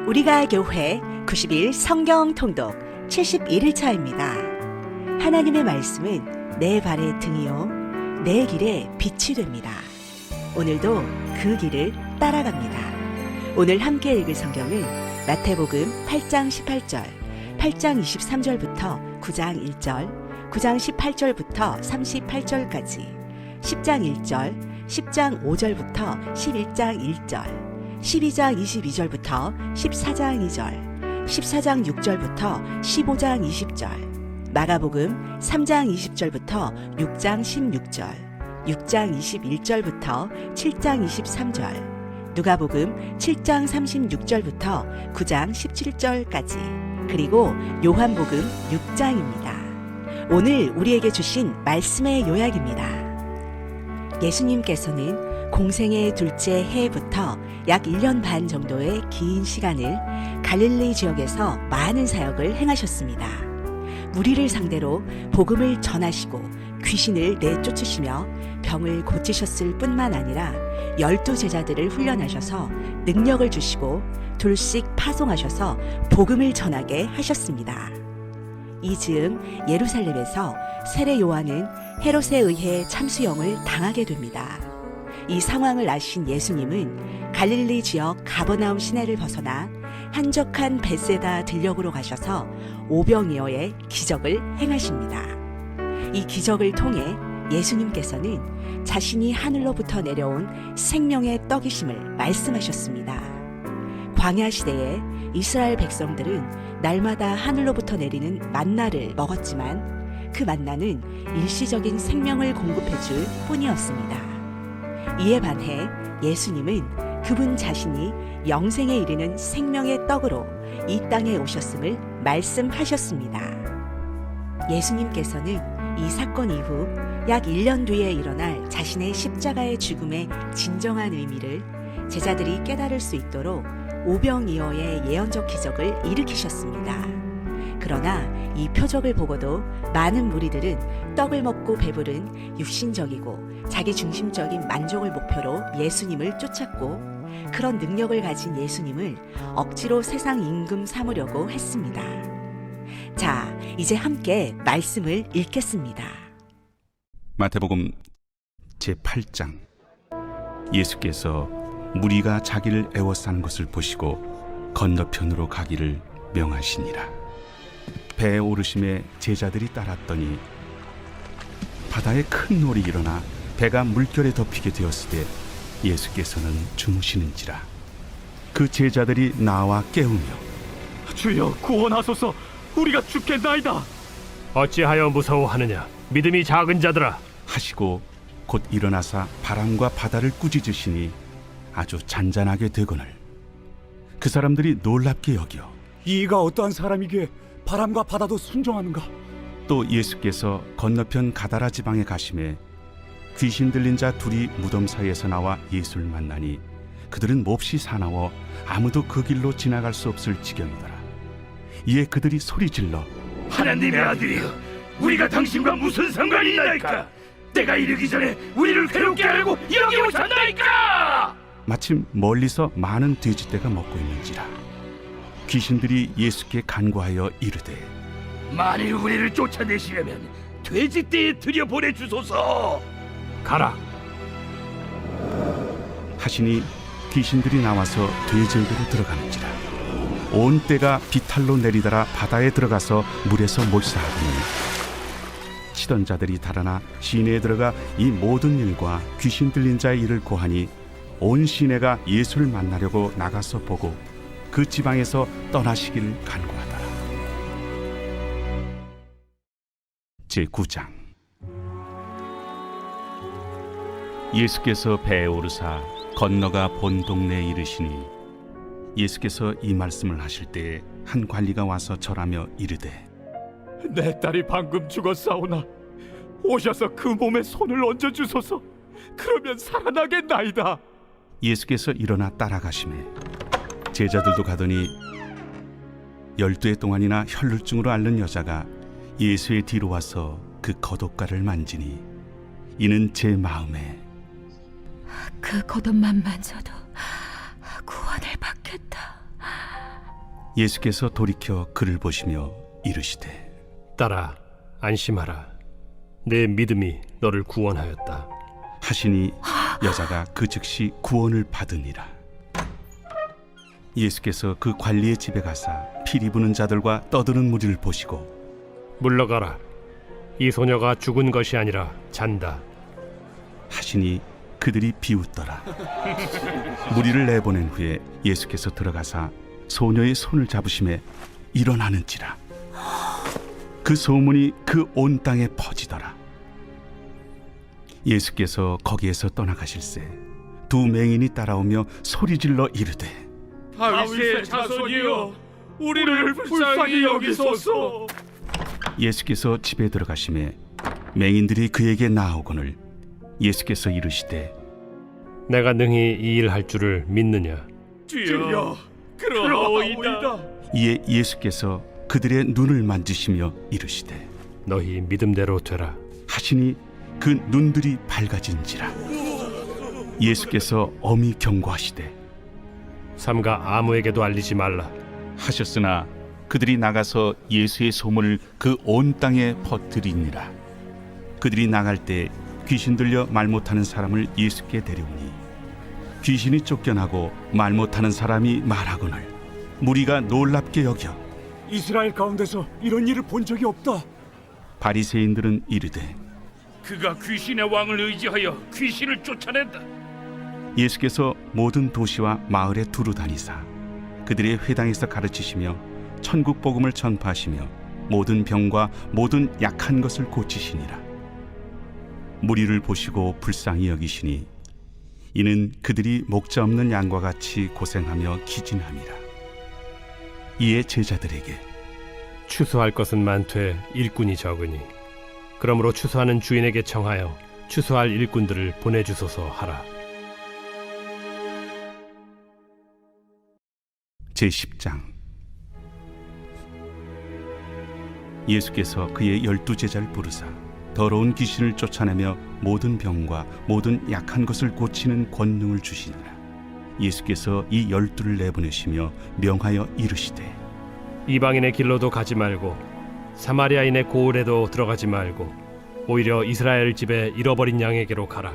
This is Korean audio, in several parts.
우리가 교회 90일 성경 통독 71일차입니다. 하나님의 말씀은 내 발의 등이요 내 길의 빛이 됩니다. 오늘도 그 길을 따라갑니다. 오늘 함께 읽을 성경은 마태복음 8장 18절, 8장 23절부터 9장 1절, 9장 18절부터 38절까지, 10장 1절, 10장 5절부터 11장 1절, 12장 22절부터 14장 2절, 14장 6절부터 15장 20절, 마가복음 3장 20절부터 6장 16절, 6장 21절부터 7장 23절, 누가복음 7장 36절부터 9장 17절까지, 그리고 요한복음 6장입니다. 오늘 우리에게 주신 말씀의 요약입니다. 예수님께서는 공생의 둘째 해부터 약 1년 반 정도의 긴 시간을 갈릴리 지역에서 많은 사역을 행하셨습니다. 무리를 상대로 복음을 전하시고 귀신을 내쫓으시며 병을 고치셨을 뿐만 아니라 12 제자들을 훈련하셔서 능력을 주시고 둘씩 파송하셔서 복음을 전하게 하셨습니다. 이 즈음 예루살렘에서 세례 요한은 헤롯에 의해 참수형을 당하게 됩니다. 이 상황을 아신 예수님은 갈릴리 지역 가버나움 시내를 벗어나 한적한 벳세다 들녘으로 가셔서 오병이어의 기적을 행하십니다. 이 기적을 통해 예수님께서는 자신이 하늘로부터 내려온 생명의 떡이심을 말씀하셨습니다. 광야 시대에 이스라엘 백성들은 날마다 하늘로부터 내리는 만나를 먹었지만 그 만나는 일시적인 생명을 공급해줄 뿐이었습니다. 이에 반해 예수님은 그분 자신이 영생에 이르는 생명의 떡으로 이 땅에 오셨음을 말씀하셨습니다. 예수님께서는 이 사건 이후 약 1년 뒤에 일어날 자신의 십자가의 죽음의 진정한 의미를 제자들이 깨달을 수 있도록 오병이어의 예언적 기적을 일으키셨습니다. 그러나 이 표적을 보고도 많은 무리들은 떡을 먹고 배부른 육신적이고 자기 중심적인 만족을 목표로 예수님을 쫓았고, 그런 능력을 가진 예수님을 억지로 세상 임금 삼으려고 했습니다. 자, 이제 함께 말씀을 읽겠습니다. 마태복음 제8장. 예수께서 무리가 자기를 애워싼 것을 보시고 건너편으로 가기를 명하시니라. 배에 오르심에 제자들이 따랐더니 바다에 큰 놀이 일어나 배가 물결에 덮이게 되었을 때 예수께서는 주무시는지라. 그 제자들이 나와 깨우며 주여 구원하소서, 우리가 죽겠나이다. 어찌하여 무서워하느냐, 믿음이 작은 자들아. 하시고 곧 일어나사 바람과 바다를 꾸짖으시니 아주 잔잔하게 되거늘 그 사람들이 놀랍게 여겨 이가 어떠한 사람이기에 바람과 바다도 순종하는가? 또 예수께서 건너편 가다라 지방에 가심에 귀신 들린 자 둘이 무덤 사이에서 나와 예수를 만나니 그들은 몹시 사나워 아무도 그 길로 지나갈 수 없을 지경이더라. 이에 그들이 소리질러 하나님의 아들이여, 우리가 당신과 무슨 상관이 있나이까? 때가 이르기 전에 우리를 괴롭게 하려고 여기 오셨나이까? 마침 멀리서 많은 돼지떼가 먹고 있는지라. 귀신들이 예수께 간구하여 이르되 만일 우리를 쫓아내시려면 돼지떼에 들여보내주소서. 가라. 하시니 귀신들이 나와서 돼지에게로 들어가는지라. 온 떼가 비탈로 내리더라 바다에 들어가서 물에서 몰사하더니 치던 자들이 달아나 시내에 들어가 이 모든 일과 귀신 들린 자의 일을 고하니 온 시내가 예수를 만나려고 나가서 보고 그 지방에서 떠나시기를 간구하더라. 제9장. 예수께서 배에 오르사 건너가 본 동네에 이르시니 예수께서 이 말씀을 하실 때에 한 관리가 와서 절하며 이르되 내 딸이 방금 죽었사오나 오셔서 그 몸에 손을 얹어주소서. 그러면 살아나겠나이다. 예수께서 일어나 따라가시매 제자들도 가더니 12해 동안이나 혈루증으로 앓는 여자가 예수의 뒤로 와서 그 겉옷가를 만지니 이는 제 마음에 그 겉옷만 만져도 구원을 받겠다 예수께서 돌이켜 그를 보시며 이르시되 딸아, 안심하라. 내 믿음이 너를 구원하였다. 하시니 여자가 그 즉시 구원을 받으니라. 예수께서 그 관리의 집에 가사 피리 부는 자들과 떠드는 무리를 보시고 물러가라. 이 소녀가 죽은 것이 아니라 잔다. 하시니 그들이 비웃더라. 무리를 내보낸 후에 예수께서 들어가사 소녀의 손을 잡으심에 일어나는지라. 그 소문이 그 온 땅에 퍼지더라. 예수께서 거기에서 떠나가실새 두 맹인이 따라오며 소리질러 이르되 다윗의 자손이여, 우리를 불쌍히 여기소서. 예수께서 집에 들어가심에 맹인들이 그에게 나아오거늘 예수께서 이르시되 내가 능히 이 일 할 줄을 믿느냐? 주여, 그러하오이다. 이에 예수께서 그들의 눈을 만지시며 이르시되 너희 믿음대로 되라. 하시니 그 눈들이 밝아진지라. 예수께서 엄히 경고하시되 삼가 아무에게도 알리지 말라. 하셨으나 그들이 나가서 예수의 소문을 그 온 땅에 퍼뜨리니라. 그들이 나갈 때 귀신 들려 말 못하는 사람을 예수께 데려오니 귀신이 쫓겨나고 말 못하는 사람이 말하거늘 무리가 놀랍게 여겨 이스라엘 가운데서 이런 일을 본 적이 없다. 바리새인들은 이르되 그가 귀신의 왕을 의지하여 귀신을 쫓아낸다. 예수께서 모든 도시와 마을에 두루 다니사 그들의 회당에서 가르치시며 천국 복음을 전파하시며 모든 병과 모든 약한 것을 고치시니라. 무리를 보시고 불쌍히 여기시니 이는 그들이 목자 없는 양과 같이 고생하며 기진함이라. 이에 제자들에게 추수할 것은 많되 일꾼이 적으니 그러므로 추수하는 주인에게 청하여 추수할 일꾼들을 보내주소서 하라. 제10장. 예수께서 그의 12제자를 부르사 더러운 귀신을 쫓아내며 모든 병과 모든 약한 것을 고치는 권능을 주시니라. 예수께서 이 12를 내보내시며 명하여 이르시되 이방인의 길로도 가지 말고 사마리아인의 고을에도 들어가지 말고 오히려 이스라엘 집에 잃어버린 양에게로 가라.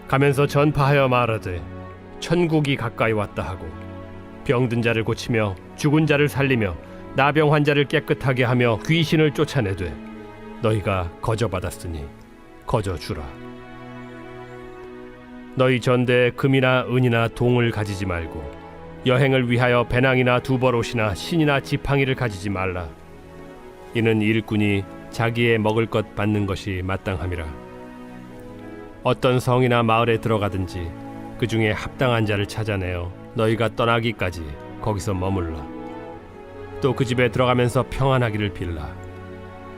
가면서 전파하여 말하되 천국이 가까이 왔다 하고 병든 자를 고치며 죽은 자를 살리며 나병 환자를 깨끗하게 하며 귀신을 쫓아내되 너희가 거저받았으니 거저주라. 너희 전대에 금이나 은이나 동을 가지지 말고 여행을 위하여 배낭이나 두벌옷이나 신이나 지팡이를 가지지 말라. 이는 일꾼이 자기의 먹을 것 받는 것이 마땅함이라. 어떤 성이나 마을에 들어가든지 그 중에 합당한 자를 찾아내어 너희가 떠나기까지 거기서 머물라. 또 그 집에 들어가면서 평안하기를 빌라.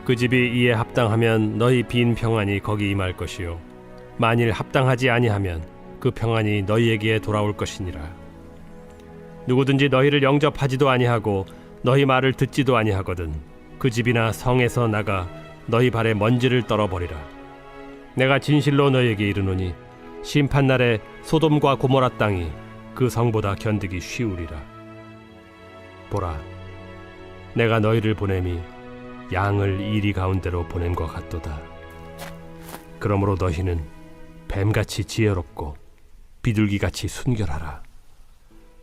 그 집이 이에 합당하면 너희 빈 평안이 거기 임할 것이요 만일 합당하지 아니하면 그 평안이 너희에게 돌아올 것이니라. 누구든지 너희를 영접하지도 아니하고 너희 말을 듣지도 아니하거든 그 집이나 성에서 나가 너희 발에 먼지를 떨어버리라. 내가 진실로 너희에게 이르노니 심판날에 소돔과 고모라 땅이 그 성보다 견디기 쉬우리라. 보라, 내가 너희를 보냄이 양을 이리 가운데로 보냄과 같도다. 그러므로 너희는 뱀같이 지혜롭고 비둘기같이 순결하라.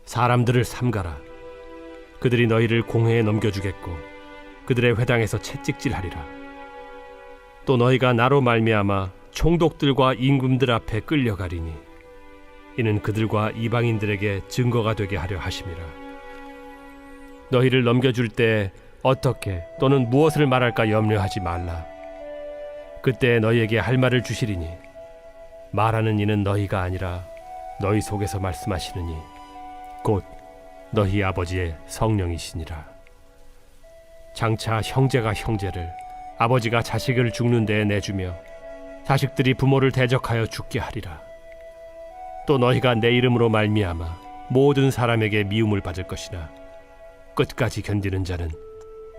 사람들을 삼가라. 그들이 너희를 공회에 넘겨주겠고 그들의 회당에서 채찍질하리라. 또 너희가 나로 말미암아 총독들과 임금들 앞에 끌려가리니 이는 그들과 이방인들에게 증거가 되게 하려 하심이라. 너희를 넘겨줄 때 어떻게 또는 무엇을 말할까 염려하지 말라. 그때 너희에게 할 말을 주시리니 말하는 이는 너희가 아니라 너희 속에서 말씀하시느니 곧 너희 아버지의 성령이시니라. 장차 형제가 형제를 아버지가 자식을 죽는 데에 내주며 자식들이 부모를 대적하여 죽게 하리라. 또 너희가 내 이름으로 말미암아 모든 사람에게 미움을 받을 것이나 끝까지 견디는 자는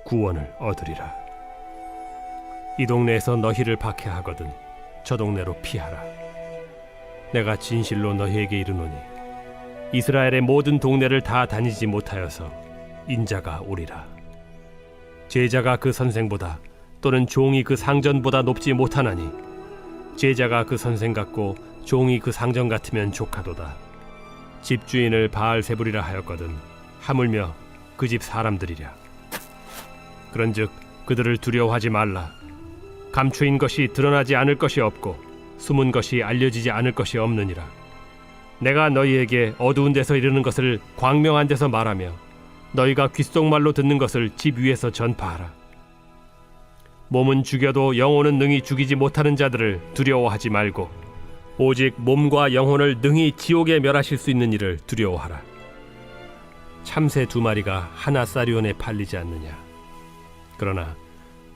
구원을 얻으리라. 이 동네에서 너희를 박해하거든 저 동네로 피하라. 내가 진실로 너희에게 이르노니 이스라엘의 모든 동네를 다 다니지 못하여서 인자가 오리라. 제자가 그 선생보다 또는 종이 그 상전보다 높지 못하나니 제자가 그 선생 같고 종이 그 상전 같으면 족하도다. 집주인을 바알세불이라 하였거든 하물며 그 집 사람들이랴. 그런즉 그들을 두려워하지 말라. 감추인 것이 드러나지 않을 것이 없고 숨은 것이 알려지지 않을 것이 없느니라. 내가 너희에게 어두운 데서 이르는 것을 광명한 데서 말하며 너희가 귓속말로 듣는 것을 집 위에서 전파하라. 몸은 죽여도 영혼은 능히 죽이지 못하는 자들을 두려워하지 말고 오직 몸과 영혼을 능히 지옥에 멸하실 수 있는 이를 두려워하라. 참새 2마리가 하나 사리온에 팔리지 않느냐. 그러나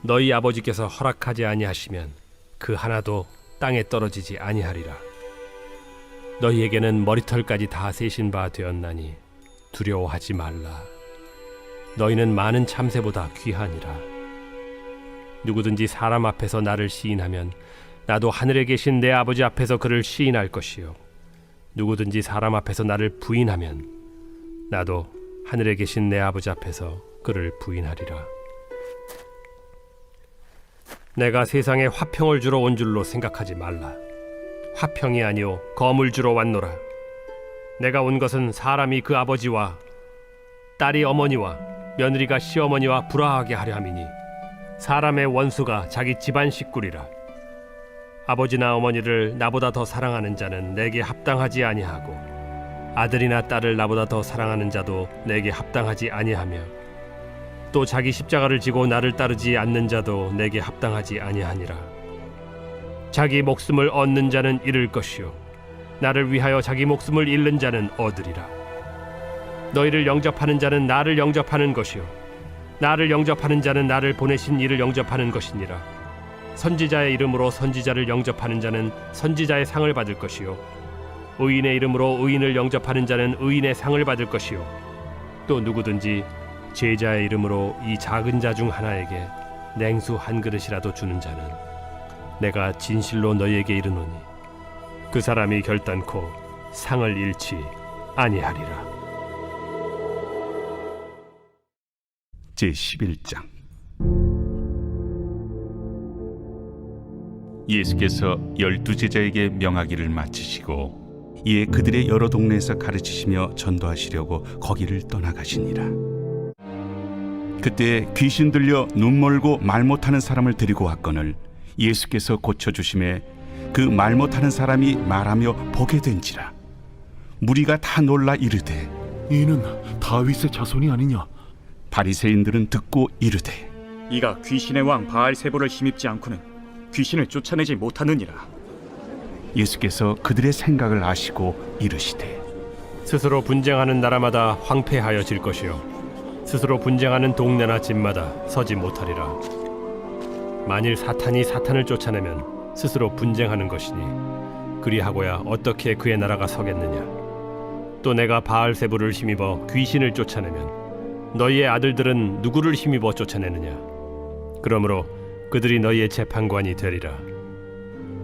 너희 아버지께서 허락하지 아니하시면 그 하나도 땅에 떨어지지 아니하리라. 너희에게는 머리털까지 다 세신 바 되었나니 두려워하지 말라. 너희는 많은 참새보다 귀하니라. 누구든지 사람 앞에서 나를 시인하면 나도 하늘에 계신 내 아버지 앞에서 그를 시인할 것이요 누구든지 사람 앞에서 나를 부인하면 나도 하늘에 계신 내 아버지 앞에서 그를 부인하리라. 내가 세상에 화평을 주러 온 줄로 생각하지 말라. 화평이 아니요 검을 주러 왔노라. 내가 온 것은 사람이 그 아버지와 딸이 어머니와 며느리가 시어머니와 불화하게 하려 함이니 사람의 원수가 자기 집안 식구리라. 아버지나 어머니를 나보다 더 사랑하는 자는 내게 합당하지 아니하고 아들이나 딸을 나보다 더 사랑하는 자도 내게 합당하지 아니하며 또 자기 십자가를 지고 나를 따르지 않는 자도 내게 합당하지 아니하니라. 자기 목숨을 얻는 자는 잃을 것이요 나를 위하여 자기 목숨을 잃는 자는 얻으리라. 너희를 영접하는 자는 나를 영접하는 것이요 나를 영접하는 자는 나를 보내신 이를 영접하는 것이니라. 선지자의 이름으로 선지자를 영접하는 자는 선지자의 상을 받을 것이요 의인의 이름으로 의인을 영접하는 자는 의인의 상을 받을 것이요 또 누구든지 제자의 이름으로 이 작은 자 중 하나에게 냉수 한 그릇이라도 주는 자는 내가 진실로 너희에게 이르노니 그 사람이 결단코 상을 잃지 아니하리라. 제11장. 예수께서 12제자에게 명하기를 마치시고 이에 그들의 여러 동네에서 가르치시며 전도하시려고 거기를 떠나가시니라. 그때 귀신 들려 눈 멀고 말 못하는 사람을 데리고 왔거늘 예수께서 고쳐주심에 그 말 못하는 사람이 말하며 보게 된지라. 무리가 다 놀라 이르되 이는 다윗의 자손이 아니냐? 바리새인들은 듣고 이르되 이가 귀신의 왕 바알세불을 힘입지 않고는 귀신을 쫓아내지 못하느니라. 예수께서 그들의 생각을 아시고 이르시되 스스로 분쟁하는 나라마다 황폐하여질 것이요 스스로 분쟁하는 동네나 집마다 서지 못하리라. 만일 사탄이 사탄을 쫓아내면 스스로 분쟁하는 것이니 그리하고야 어떻게 그의 나라가 서겠느냐. 또 내가 바알세불을 힘입어 귀신을 쫓아내면 너희의 아들들은 누구를 힘입어 쫓아내느냐. 그러므로 그들이 너희의 재판관이 되리라.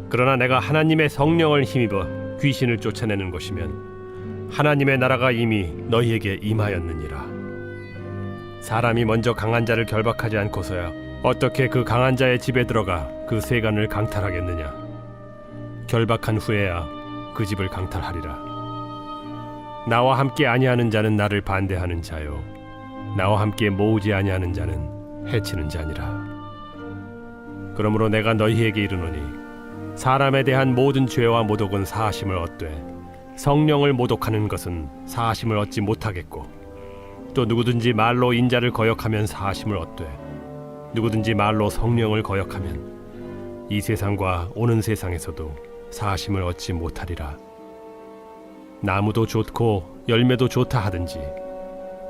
그러나 내가 하나님의 성령을 힘입어 귀신을 쫓아내는 것이면 하나님의 나라가 이미 너희에게 임하였느니라. 사람이 먼저 강한 자를 결박하지 않고서야 어떻게 그 강한 자의 집에 들어가 그 세간을 강탈하겠느냐. 결박한 후에야 그 집을 강탈하리라. 나와 함께 아니하는 자는 나를 반대하는 자요 나와 함께 모으지 아니하는 자는 해치는 자니라. 그러므로 내가 너희에게 이르노니 사람에 대한 모든 죄와 모독은 사하심을 얻되 성령을 모독하는 것은 사하심을 얻지 못하겠고 또 누구든지 말로 인자를 거역하면 사하심을 얻되 누구든지 말로 성령을 거역하면 이 세상과 오는 세상에서도 사하심을 얻지 못하리라. 나무도 좋고 열매도 좋다 하든지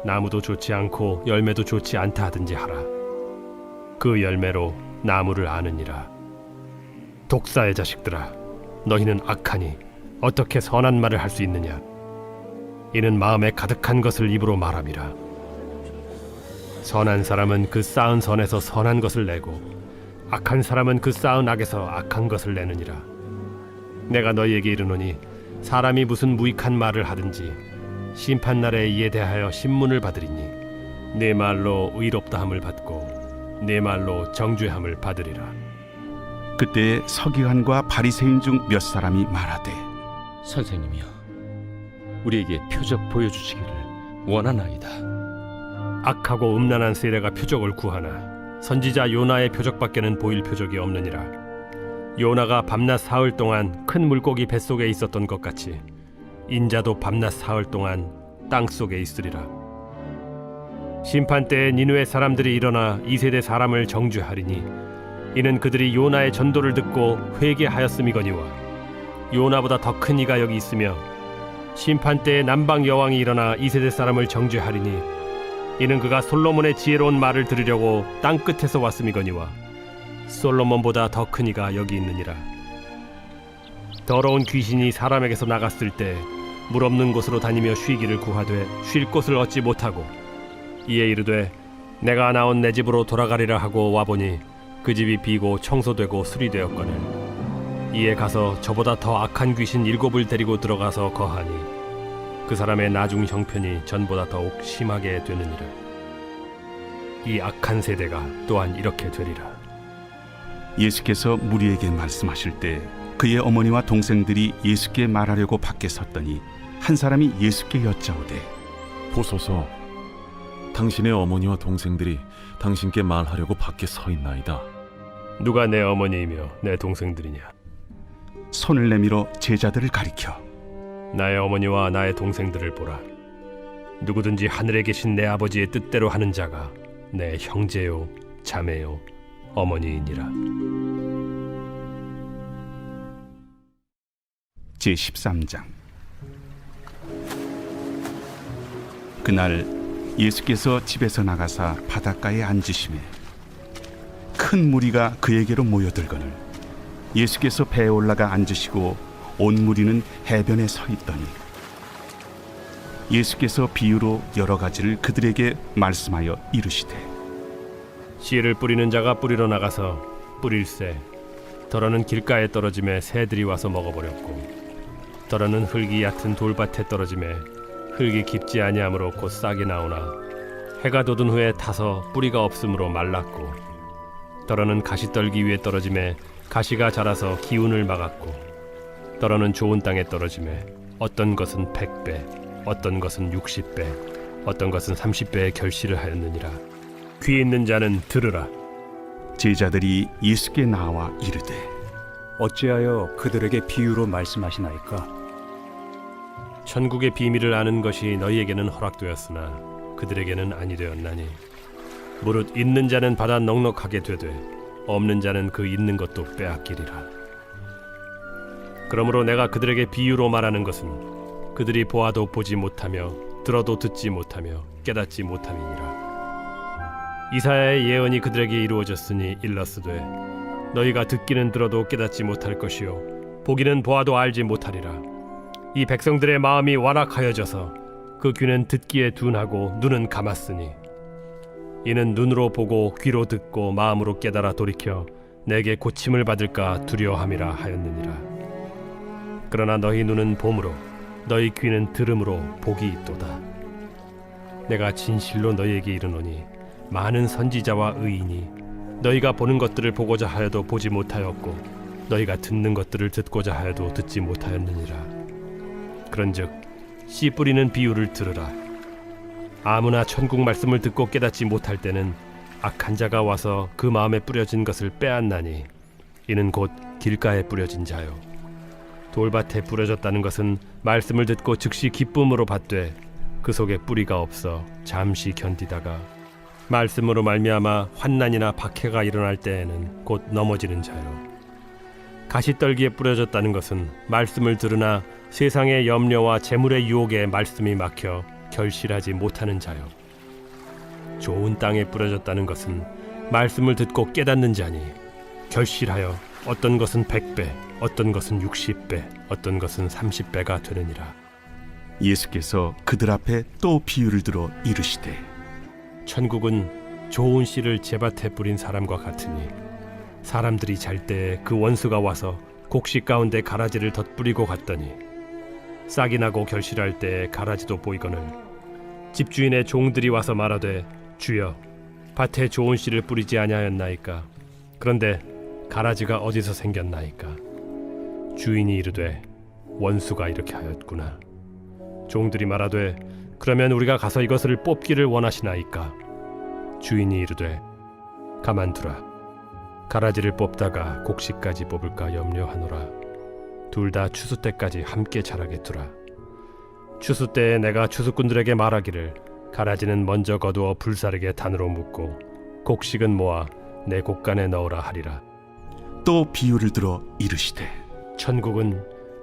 나무도 좋지 않고 열매도 좋지 않다 하든지 하라. 그 열매로 나무를 아느니라. 독사의 자식들아, 너희는 악하니 어떻게 선한 말을 할 수 있느냐. 이는 마음에 가득한 것을 입으로 말함이라. 선한 사람은 그 쌓은 선에서 선한 것을 내고 악한 사람은 그 쌓은 악에서 악한 것을 내느니라. 내가 너희에게 이르노니 사람이 무슨 무익한 말을 하든지 심판날에 이에 대하여 신문을 받으리니 내 말로 의롭다함을 받고 내 말로 정죄함을 받으리라. 그때 서기관과 바리새인 중 몇 사람이 말하되 선생님이여, 우리에게 표적 보여주시기를 원하나이다. 악하고 음란한 세례가 표적을 구하나 선지자 요나의 표적밖에는 보일 표적이 없느니라. 요나가 밤낮 사흘 동안 큰 물고기 뱃속에 있었던 것 같이 인자도 밤낮 사흘 동안 땅 속에 있으리라. 심판 때에 니느웨 사람들이 일어나 이 세대 사람을 정죄하리니 이는 그들이 요나의 전도를 듣고 회개하였음이거니와 요나보다 더 큰 이가 여기 있으며 심판 때에 남방 여왕이 일어나 이 세대 사람을 정죄하리니 이는 그가 솔로몬의 지혜로운 말을 들으려고 땅 끝에서 왔음이거니와 솔로몬보다 더 큰 이가 여기 있느니라. 더러운 귀신이 사람에게서 나갔을 때 물 없는 곳으로 다니며 쉬기를 구하되 쉴 곳을 얻지 못하고 이에 이르되 내가 나온 내 집으로 돌아가리라 하고 와보니 그 집이 비고 청소되고 수리되었거늘 이에 가서 저보다 더 악한 귀신 7을 데리고 들어가서 거하니 그 사람의 나중 형편이 전보다 더욱 심하게 되느니라. 이 악한 세대가 또한 이렇게 되리라. 예수께서 무리에게 말씀하실 때 그의 어머니와 동생들이 예수께 말하려고 밖에 섰더니 한 사람이 예수께 여짜오되 보소서, 당신의 어머니와 동생들이 당신께 말하려고 밖에 서 있나이다. 누가 내 어머니이며 내 동생들이냐? 손을 내밀어 제자들을 가리켜 나의 어머니와 나의 동생들을 보라. 누구든지 하늘에 계신 내 아버지의 뜻대로 하는 자가 내 형제요 자매요 어머니이니라. 제13장. 그날 예수께서 집에서 나가사 바닷가에 앉으시매 큰 무리가 그에게로 모여들거늘 예수께서 배에 올라가 앉으시고 온 무리는 해변에 서 있더니 예수께서 비유로 여러 가지를 그들에게 말씀하여 이르시되 씨를 뿌리는 자가 뿌리러 나가서 뿌릴새 더러는 길가에 떨어짐에 새들이 와서 먹어버렸고 더러는 흙이 얕은 돌밭에 떨어짐에 흙이 깊지 아니하므로 곧 싹이 나오나 해가 돋은 후에 타서 뿌리가 없으므로 말랐고 더러는 가시떨기 위에 떨어짐에 가시가 자라서 기운을 막았고 더러는 좋은 땅에 떨어짐에 어떤 것은 100배 어떤 것은 60배 어떤 것은 30배의 결실을 하였느니라. 귀 있는 자는 들으라. 제자들이 예수께 나와 이르되 어찌하여 그들에게 비유로 말씀하시나이까? 천국의 비밀을 아는 것이 너희에게는 허락되었으나 그들에게는 아니 되었나니 무릇 있는 자는 받아 넉넉하게 되되 없는 자는 그 있는 것도 빼앗기리라. 그러므로 내가 그들에게 비유로 말하는 것은 그들이 보아도 보지 못하며 들어도 듣지 못하며 깨닫지 못함이니라. 이사야의 예언이 그들에게 이루어졌으니 일렀으되 너희가 듣기는 들어도 깨닫지 못할 것이요 보기는 보아도 알지 못하리라. 이 백성들의 마음이 완악하여져서 그 귀는 듣기에 둔하고 눈은 감았으니 이는 눈으로 보고 귀로 듣고 마음으로 깨달아 돌이켜 내게 고침을 받을까 두려워함이라 하였느니라. 그러나 너희 눈은 봄으로 너희 귀는 들음으로 복이 있도다. 내가 진실로 너희에게 이르노니 많은 선지자와 의인이 너희가 보는 것들을 보고자 하여도 보지 못하였고 너희가 듣는 것들을 듣고자 하여도 듣지 못하였느니라. 그런즉 씨 뿌리는 비유를 들으라. 아무나 천국 말씀을 듣고 깨닫지 못할 때는 악한 자가 와서 그 마음에 뿌려진 것을 빼앗나니 이는 곧 길가에 뿌려진 자요 돌밭에 뿌려졌다는 것은 말씀을 듣고 즉시 기쁨으로 받되 그 속에 뿌리가 없어 잠시 견디다가 말씀으로 말미암아 환난이나 박해가 일어날 때에는 곧 넘어지는 자요 가시떨기에 뿌려졌다는 것은 말씀을 들으나 세상의 염려와 재물의 유혹에 말씀이 막혀 결실하지 못하는 자요 좋은 땅에 뿌려졌다는 것은 말씀을 듣고 깨닫는 자니 결실하여 어떤 것은 100배 어떤 것은 60배 어떤 것은 30배가 되느니라. 예수께서 그들 앞에 또 비유를 들어 이르시되 천국은 좋은 씨를 제밭에 뿌린 사람과 같으니 사람들이 잘 때에 그 원수가 와서 곡식 가운데 가라지를 덧뿌리고 갔더니 싹이 나고 결실할 때 가라지도 보이거늘 집주인의 종들이 와서 말하되 주여 밭에 좋은 씨를 뿌리지 아니하였나이까. 그런데 가라지가 어디서 생겼나이까. 주인이 이르되 원수가 이렇게 하였구나. 종들이 말하되 그러면 우리가 가서 이것을 뽑기를 원하시나이까. 주인이 이르되 가만두라. 가라지를 뽑다가 곡식까지 뽑을까 염려하노라. 둘 다 추수 때까지 함께 자라게 두라. 추수 때에 내가 추수꾼들에게 말하기를 가라지는 먼저 거두어 불사르게 단으로 묶고 곡식은 모아 내 곡간에 넣으라 하리라. 또 비유를 들어 이르시되 천국은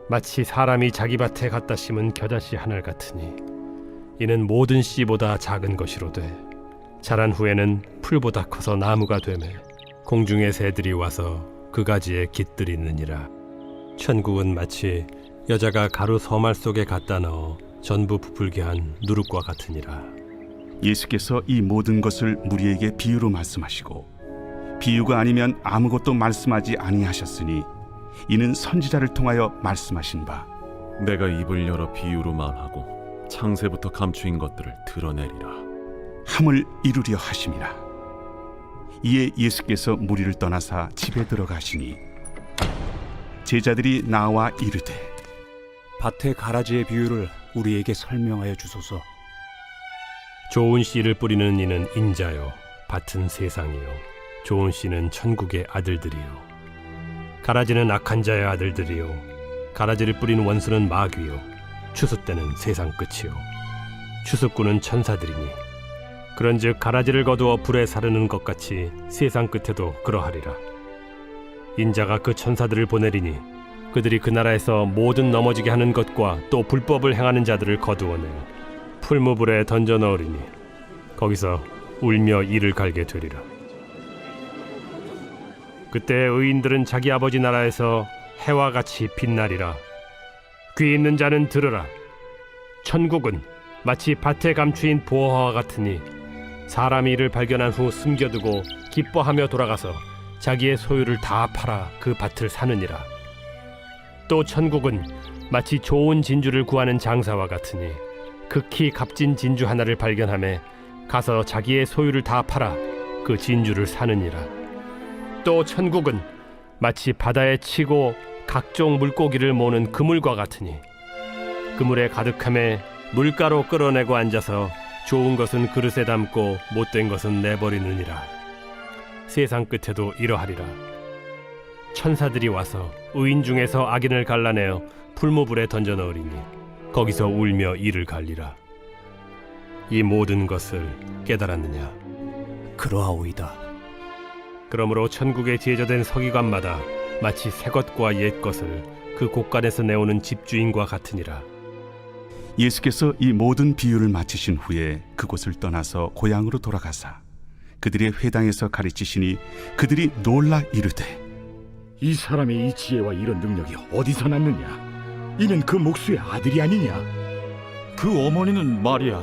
마치 사람이 자기 밭에 갖다 심은 겨자씨 하늘 같으니 이는 모든 씨보다 작은 것이로되 자란 후에는 풀보다 커서 나무가 되매 공중의 새들이 와서 그 가지에 깃들이느니라. 천국은 마치 여자가 가루 서말 속에 갖다 넣어 전부 부풀게 한 누룩과 같으니라. 예수께서 이 모든 것을 무리에게 비유로 말씀하시고 비유가 아니면 아무것도 말씀하지 아니하셨으니 이는 선지자를 통하여 말씀하신 바 내가 입을 열어 비유로 말하고 창세부터 감추인 것들을 드러내리라. 함을 이루려 하심이라. 이에 예수께서 무리를 떠나사 집에 들어가시니 제자들이 나와 이르되 밭의 가라지의 비유를 우리에게 설명하여 주소서. 좋은 씨를 뿌리는 이는 인자요 밭은 세상이요 좋은 씨는 천국의 아들들이요. 가라지는 악한 자의 아들들이요 가라지를 뿌리는 원수는 마귀요 추수 때는 세상 끝이요 추수꾼은 천사들이니 그런즉 가라지를 거두어 불에 사르는 것 같이 세상 끝에도 그러하리라. 인자가 그 천사들을 보내리니 그들이 그 나라에서 모든 넘어지게 하는 것과 또 불법을 행하는 자들을 거두어내어 풀무불에 던져 넣으리니 거기서 울며 이를 갈게 되리라. 그때 의인들은 자기 아버지 나라에서 해와 같이 빛나리라. 귀 있는 자는 들으라. 천국은 마치 밭에 감추인 보화와 같으니 사람이 이를 발견한 후 숨겨두고 기뻐하며 돌아가서 자기의 소유를 다 팔아 그 밭을 사느니라. 또 천국은 마치 좋은 진주를 구하는 장사와 같으니 극히 값진 진주 하나를 발견하매 가서 자기의 소유를 다 팔아 그 진주를 사느니라. 또 천국은 마치 바다에 치고 각종 물고기를 모는 그물과 같으니 그물에 가득함에 물가로 끌어내고 앉아서 좋은 것은 그릇에 담고 못된 것은 내버리느니라. 세상 끝에도 이러하리라. 천사들이 와서 의인 중에서 악인을 갈라내어 풀무불에 던져 넣으리니 거기서 울며 이를 갈리라. 이 모든 것을 깨달았느냐? 그러하오이다. 그러므로 천국에 제조된 서기관마다 마치 새 것과 옛 것을 그 곳간에서 내오는 집주인과 같으니라. 예수께서 이 모든 비유를 마치신 후에 그곳을 떠나서 고향으로 돌아가사 그들의 회당에서 가르치시니 그들이 놀라 이르되 이 사람의 이 지혜와 이런 능력이 어디서 났느냐? 이는 그 목수의 아들이 아니냐? 그 어머니는 마리아,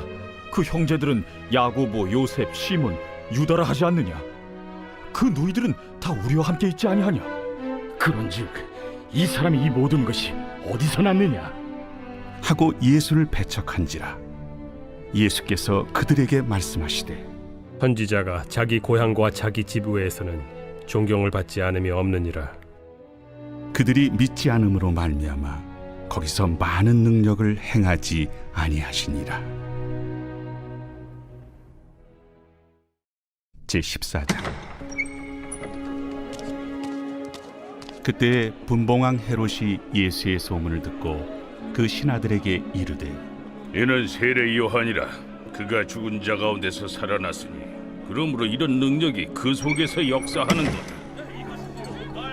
그 형제들은 야고보, 요셉, 시몬, 유다라 하지 않느냐? 그 누이들은 다 우리와 함께 있지 아니하냐? 그런즉 이 사람이 이 모든 것이 어디서 났느냐? 하고 예수를 배척한지라. 예수께서 그들에게 말씀하시되 선지자가 자기 고향과 자기 집 외에서는 존경을 받지 않음이 없느니라. 그들이 믿지 않음으로 말미암아 거기서 많은 능력을 행하지 아니하시니라. 제14장. 그때 분봉왕 헤롯이 예수의 소문을 듣고 그 신하들에게 이르되 이는 세례 요한이라. 그가 죽은 자 가운데서 살아났으니 그러므로 이런 능력이 그 속에서 역사하는도다.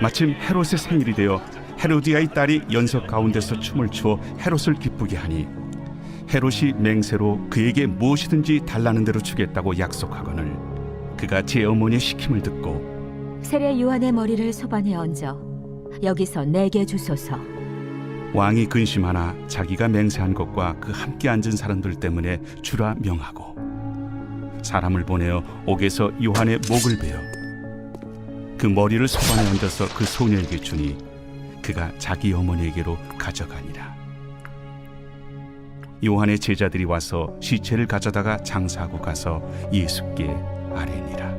마침 헤롯의 생일이 되어 헤로디아의 딸이 연석 가운데서 춤을 추어 헤롯을 기쁘게 하니 헤롯이 맹세로 그에게 무엇이든지 달라는 대로 주겠다고 약속하거늘 그가 제 어머니의 시킴을 듣고 세례 요한의 머리를 소반에 얹어 여기서 내게 주소서. 왕이 근심하나 자기가 맹세한 것과 그 함께 앉은 사람들 때문에 주라 명하고 사람을 보내어 옥에서 요한의 목을 베어 그 머리를 소반에 얹어서 그 소녀에게 주니 그가 자기 어머니에게로 가져가니라. 요한의 제자들이 와서 시체를 가져다가 장사하고 가서 예수께 아뢰니라.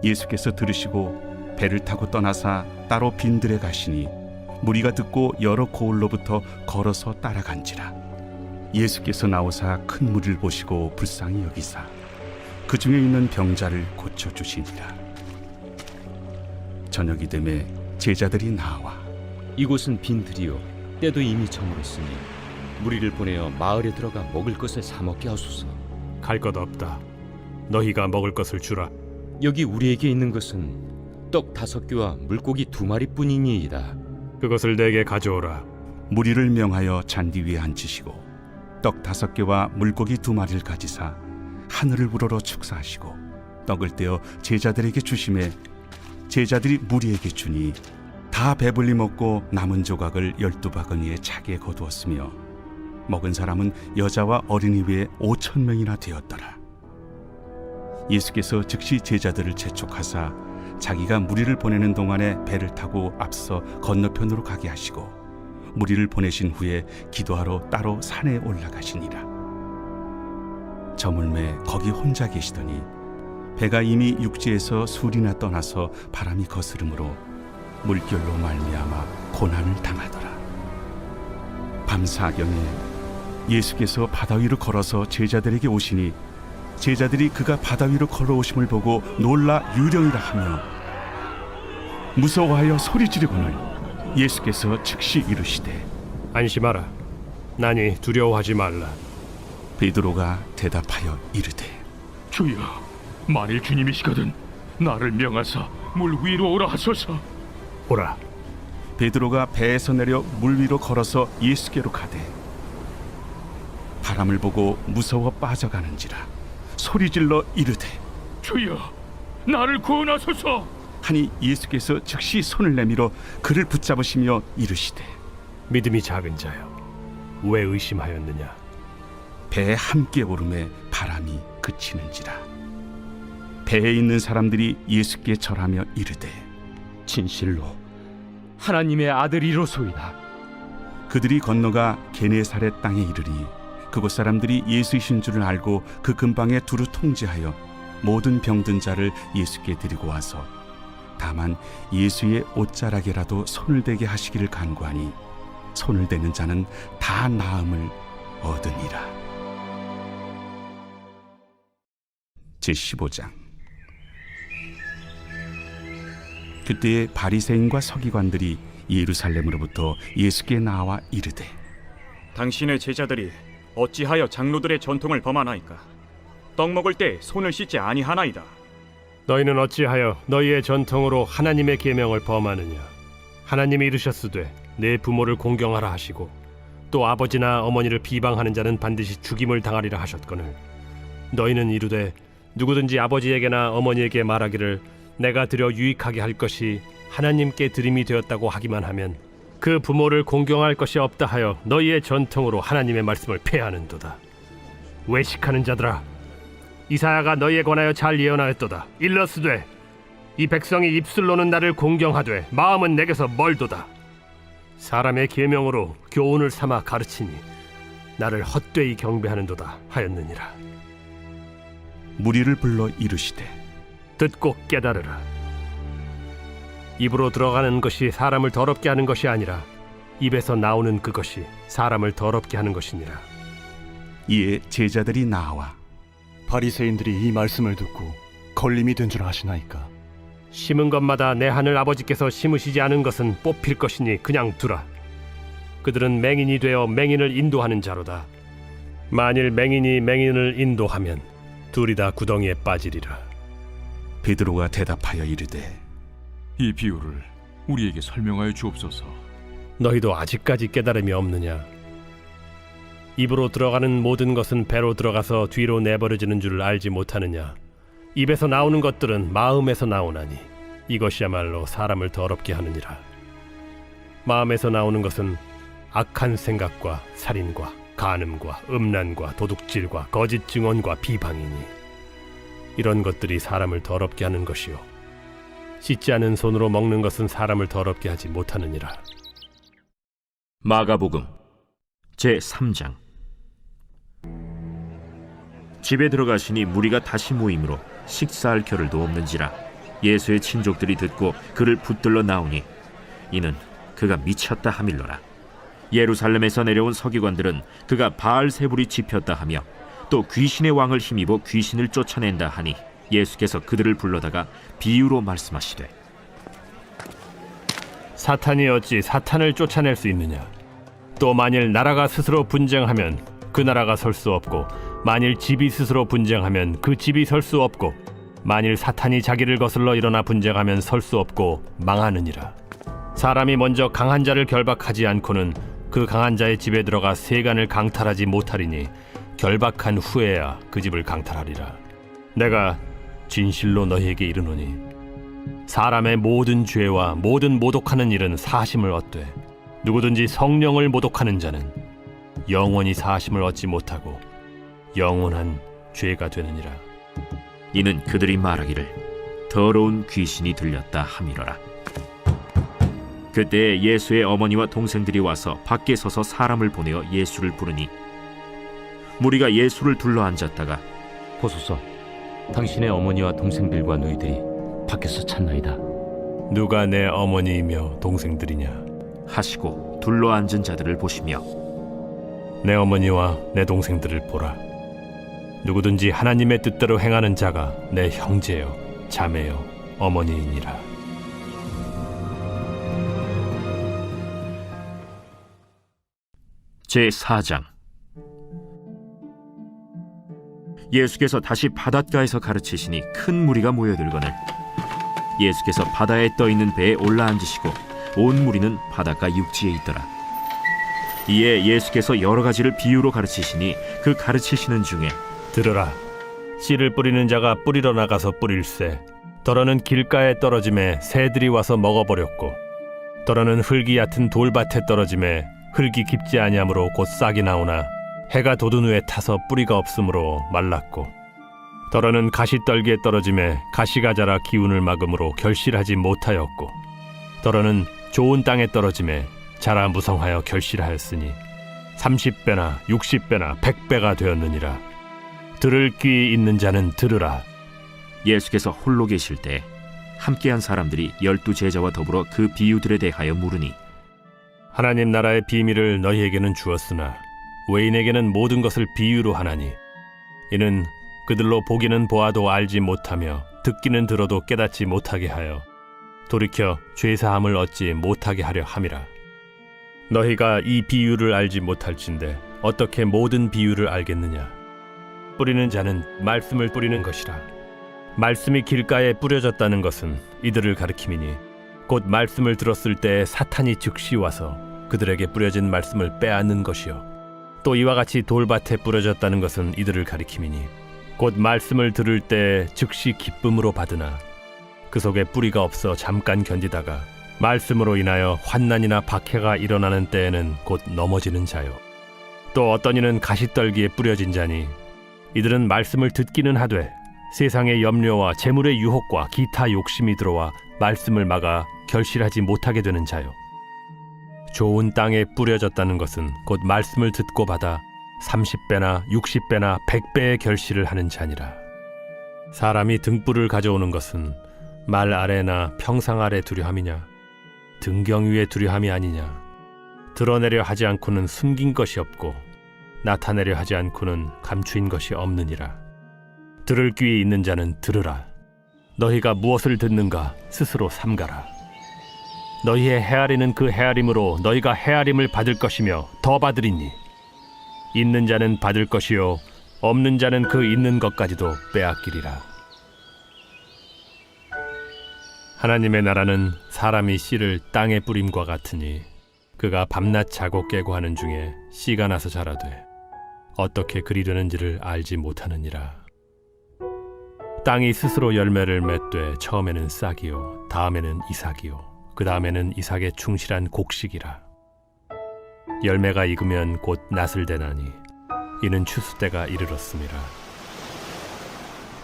예수께서 들으시고 배를 타고 떠나사 따로 빈들에 가시니 무리가 듣고 여러 고을로부터 걸어서 따라간지라. 예수께서 나오사 큰 무리를 보시고 불쌍히 여기사 그 중에 있는 병자를 고쳐주시니라. 저녁이 되매 제자들이 나와 이곳은 빈들이요 때도 이미 저물었으니 무리를 보내어 마을에 들어가 먹을 것을 사 먹게 하소서. 갈 것 없다. 너희가 먹을 것을 주라. 여기 우리에게 있는 것은 떡 5개와 물고기 2마리뿐이니이다. 그것을 내게 가져오라. 무리를 명하여 잔디 위에 앉히시고 떡 5개와 물고기 2마리를 가지사 하늘을 우러러 축사하시고 떡을 떼어 제자들에게 주시매 제자들이 무리에게 주니 다 배불리 먹고 남은 조각을 12바구니에 차게 거두었으며 먹은 사람은 여자와 어린이 외에 5,000명이나 되었더라. 예수께서 즉시 제자들을 재촉하사 자기가 무리를 보내는 동안에 배를 타고 앞서 건너편으로 가게 하시고 무리를 보내신 후에 기도하러 따로 산에 올라가시니라. 저물매 거기 혼자 계시더니 배가 이미 육지에서 술이나 떠나서 바람이 거스름으로 물결로 말미암아 고난을 당하더라. 밤사경에 예수께서 바다 위로 걸어서 제자들에게 오시니 제자들이 그가 바다 위로 걸어오심을 보고 놀라 유령이라 하며 무서워하여 소리 지르거늘 예수께서 즉시 이르시되 안심하라. 나니 두려워하지 말라. 베드로가 대답하여 이르되 주여, 만일 주님이시거든 나를 명하사 물 위로 오라 하소서. 오라. 베드로가 배에서 내려 물 위로 걸어서 예수께로 가되 바람을 보고 무서워 빠져가는지라 소리질러 이르되 주여, 나를 구원하소서. 하니 예수께서 즉시 손을 내밀어 그를 붙잡으시며 이르시되 믿음이 작은 자여, 왜 의심하였느냐? 배에 함께 오름에 바람이 그치는지라. 배에 있는 사람들이 예수께 절하며 이르되 진실로 하나님의 아들이로소이다. 그들이 건너가 게네사렛 땅에 이르니 그곳 사람들이 예수이신 줄을 알고 그 근방에 두루 통제하여 모든 병든 자를 예수께 데리고 와서 다만 예수의 옷자락에라도 손을 대게 하시기를 간구하니 손을 대는 자는 다 나음을 얻으니라. 제15장. 그때에 바리새인과 서기관들이 예루살렘으로부터 예수께 나와 이르되 당신의 제자들이 어찌하여 장로들의 전통을 범하나이까? 떡 먹을 때 손을 씻지 아니하나이다. 너희는 어찌하여 너희의 전통으로 하나님의 계명을 범하느냐? 하나님이 이르셨으되 내 부모를 공경하라 하시고 또 아버지나 어머니를 비방하는 자는 반드시 죽임을 당하리라 하셨거늘 너희는 이르되 누구든지 아버지에게나 어머니에게 말하기를 내가 드려 유익하게 할 것이 하나님께 드림이 되었다고 하기만 하면 그 부모를 공경할 것이 없다 하여 너희의 전통으로 하나님의 말씀을 폐하는도다. 외식하는 자들아, 이사야가 너희에 관하여 잘 예언하였도다. 일러스되 이 백성이 입술로는 나를 공경하되 마음은 내게서 멀도다. 사람의 계명으로 교훈을 삼아 가르치니 나를 헛되이 경배하는도다 하였느니라. 무리를 불러 이르시되 듣고 깨달으라. 입으로 들어가는 것이 사람을 더럽게 하는 것이 아니라 입에서 나오는 그것이 사람을 더럽게 하는 것이니라. 이에 제자들이 나와 바리새인들이 이 말씀을 듣고 걸림이 된 줄 아시나이까? 심은 것마다 내 하늘 아버지께서 심으시지 않은 것은 뽑힐 것이니 그냥 두라. 그들은 맹인이 되어 맹인을 인도하는 자로다. 만일 맹인이 맹인을 인도하면 둘이 다 구덩이에 빠지리라. 베드로가 대답하여 이르되 이 비유를 우리에게 설명하여 주옵소서. 너희도 아직까지 깨달음이 없느냐? 입으로 들어가는 모든 것은 배로 들어가서 뒤로 내버려지는 줄 알지 못하느냐? 입에서 나오는 것들은 마음에서 나오나니 이것이야말로 사람을 더럽게 하느니라. 마음에서 나오는 것은 악한 생각과 살인과 간음과 음란과 도둑질과 거짓 증언과 비방이니 이런 것들이 사람을 더럽게 하는 것이요 씻지 않은 손으로 먹는 것은 사람을 더럽게 하지 못하느니라. 마가복음 제3장. 집에 들어가시니 무리가 다시 모임으로 식사할 겨를도 없는지라 예수의 친족들이 듣고 그를 붙들러 나오니 이는 그가 미쳤다 하밀러라. 예루살렘에서 내려온 서기관들은 그가 바알세불이 집혔다 하며 또 귀신의 왕을 힘입어 귀신을 쫓아낸다 하니 예수께서 그들을 불러다가 비유로 말씀하시되 사탄이 어찌 사탄을 쫓아낼 수 있느냐? 또 만일 나라가 스스로 분쟁하면 그 나라가 설 수 없고 만일 집이 스스로 분쟁하면 그 집이 설 수 없고 만일 사탄이 자기를 거슬러 일어나 분쟁하면 설 수 없고 망하느니라. 사람이 먼저 강한 자를 결박하지 않고는 그 강한 자의 집에 들어가 세간을 강탈하지 못하리니 결박한 후에야 그 집을 강탈하리라. 내가 진실로 너희에게 이르노니 사람의 모든 죄와 모든 모독하는 일은 사심을 얻되 누구든지 성령을 모독하는 자는 영원히 사심을 얻지 못하고 영원한 죄가 되느니라. 이는 그들이 말하기를 더러운 귀신이 들렸다 하밀어라. 그때 예수의 어머니와 동생들이 와서 밖에 서서 사람을 보내어 예수를 부르니 무리가 예수를 둘러 앉았다가 보소서, 당신의 어머니와 동생들과 너희들이 밖에서 찾나이다. 누가 내 어머니이며 동생들이냐 하시고 둘러 앉은 자들을 보시며 내 어머니와 내 동생들을 보라. 누구든지 하나님의 뜻대로 행하는 자가 내 형제요 자매요 어머니이니라. 제4장. 예수께서 다시 바닷가에서 가르치시니 큰 무리가 모여들거늘 예수께서 바다에 떠있는 배에 올라앉으시고 온 무리는 바닷가 육지에 있더라. 이에 예수께서 여러 가지를 비유로 가르치시니 그 가르치시는 중에 들으라. 씨를 뿌리는 자가 뿌리러 나가서 뿌릴새 더러는 길가에 떨어짐에 새들이 와서 먹어버렸고 더러는 흙이 얕은 돌밭에 떨어짐에 흙이 깊지 아니하므로 곧 싹이 나오나 해가 돋은 후에 타서 뿌리가 없으므로 말랐고 더러는 가시떨기에 떨어짐에 가시가 자라 기운을 막음으로 결실하지 못하였고 더러는 좋은 땅에 떨어짐에 자라 무성하여 결실하였으니 30배나 60배나 100배가 되었느니라. 들을 귀 있는 자는 들으라. 예수께서 홀로 계실 때 함께한 사람들이 12제자와 더불어 그 비유들에 대하여 물으니 하나님 나라의 비밀을 너희에게는 주었으나 외인에게는 모든 것을 비유로 하나니 이는 그들로 보기는 보아도 알지 못하며 듣기는 들어도 깨닫지 못하게 하여 돌이켜 죄사함을 얻지 못하게 하려 함이라. 너희가 이 비유를 알지 못할진대 어떻게 모든 비유를 알겠느냐? 뿌리는 자는 말씀을 뿌리는 것이라. 말씀이 길가에 뿌려졌다는 것은 이들을 가리킴이니 곧 말씀을 들었을 때 사탄이 즉시 와서 그들에게 뿌려진 말씀을 빼앗는 것이요 또 이와 같이 돌밭에 뿌려졌다는 것은 이들을 가리킴이니 곧 말씀을 들을 때 즉시 기쁨으로 받으나 그 속에 뿌리가 없어 잠깐 견디다가 말씀으로 인하여 환난이나 박해가 일어나는 때에는 곧 넘어지는 자요 또 어떤 이는 가시떨기에 뿌려진 자니 이들은 말씀을 듣기는 하되 세상의 염려와 재물의 유혹과 기타 욕심이 들어와 말씀을 막아 결실하지 못하게 되는 자요 좋은 땅에 뿌려졌다는 것은 곧 말씀을 듣고 받아 30배나 60배나 100배의 결실을 하는 자니라. 사람이 등불을 가져오는 것은 말 아래나 평상 아래 두려함이냐 등경 위에 두려함이 아니냐. 드러내려 하지 않고는 숨긴 것이 없고 나타내려 하지 않고는 감추인 것이 없느니라. 들을 귀에 있는 자는 들으라. 너희가 무엇을 듣는가 스스로 삼가라. 너희의 헤아리는 그 헤아림으로 너희가 헤아림을 받을 것이며 더 받으리니 있는 자는 받을 것이요 없는 자는 그 있는 것까지도 빼앗기리라. 하나님의 나라는 사람이 씨를 땅에 뿌림과 같으니 그가 밤낮 자고 깨고 하는 중에 씨가 나서 자라되 어떻게 그리 되는지를 알지 못하느니라. 땅이 스스로 열매를 맺되 처음에는 싹이요 다음에는 이삭이요 그 다음에는 이삭의 충실한 곡식이라. 열매가 익으면 곧 낫을 대나니 이는 추수 때가 이르렀음이라.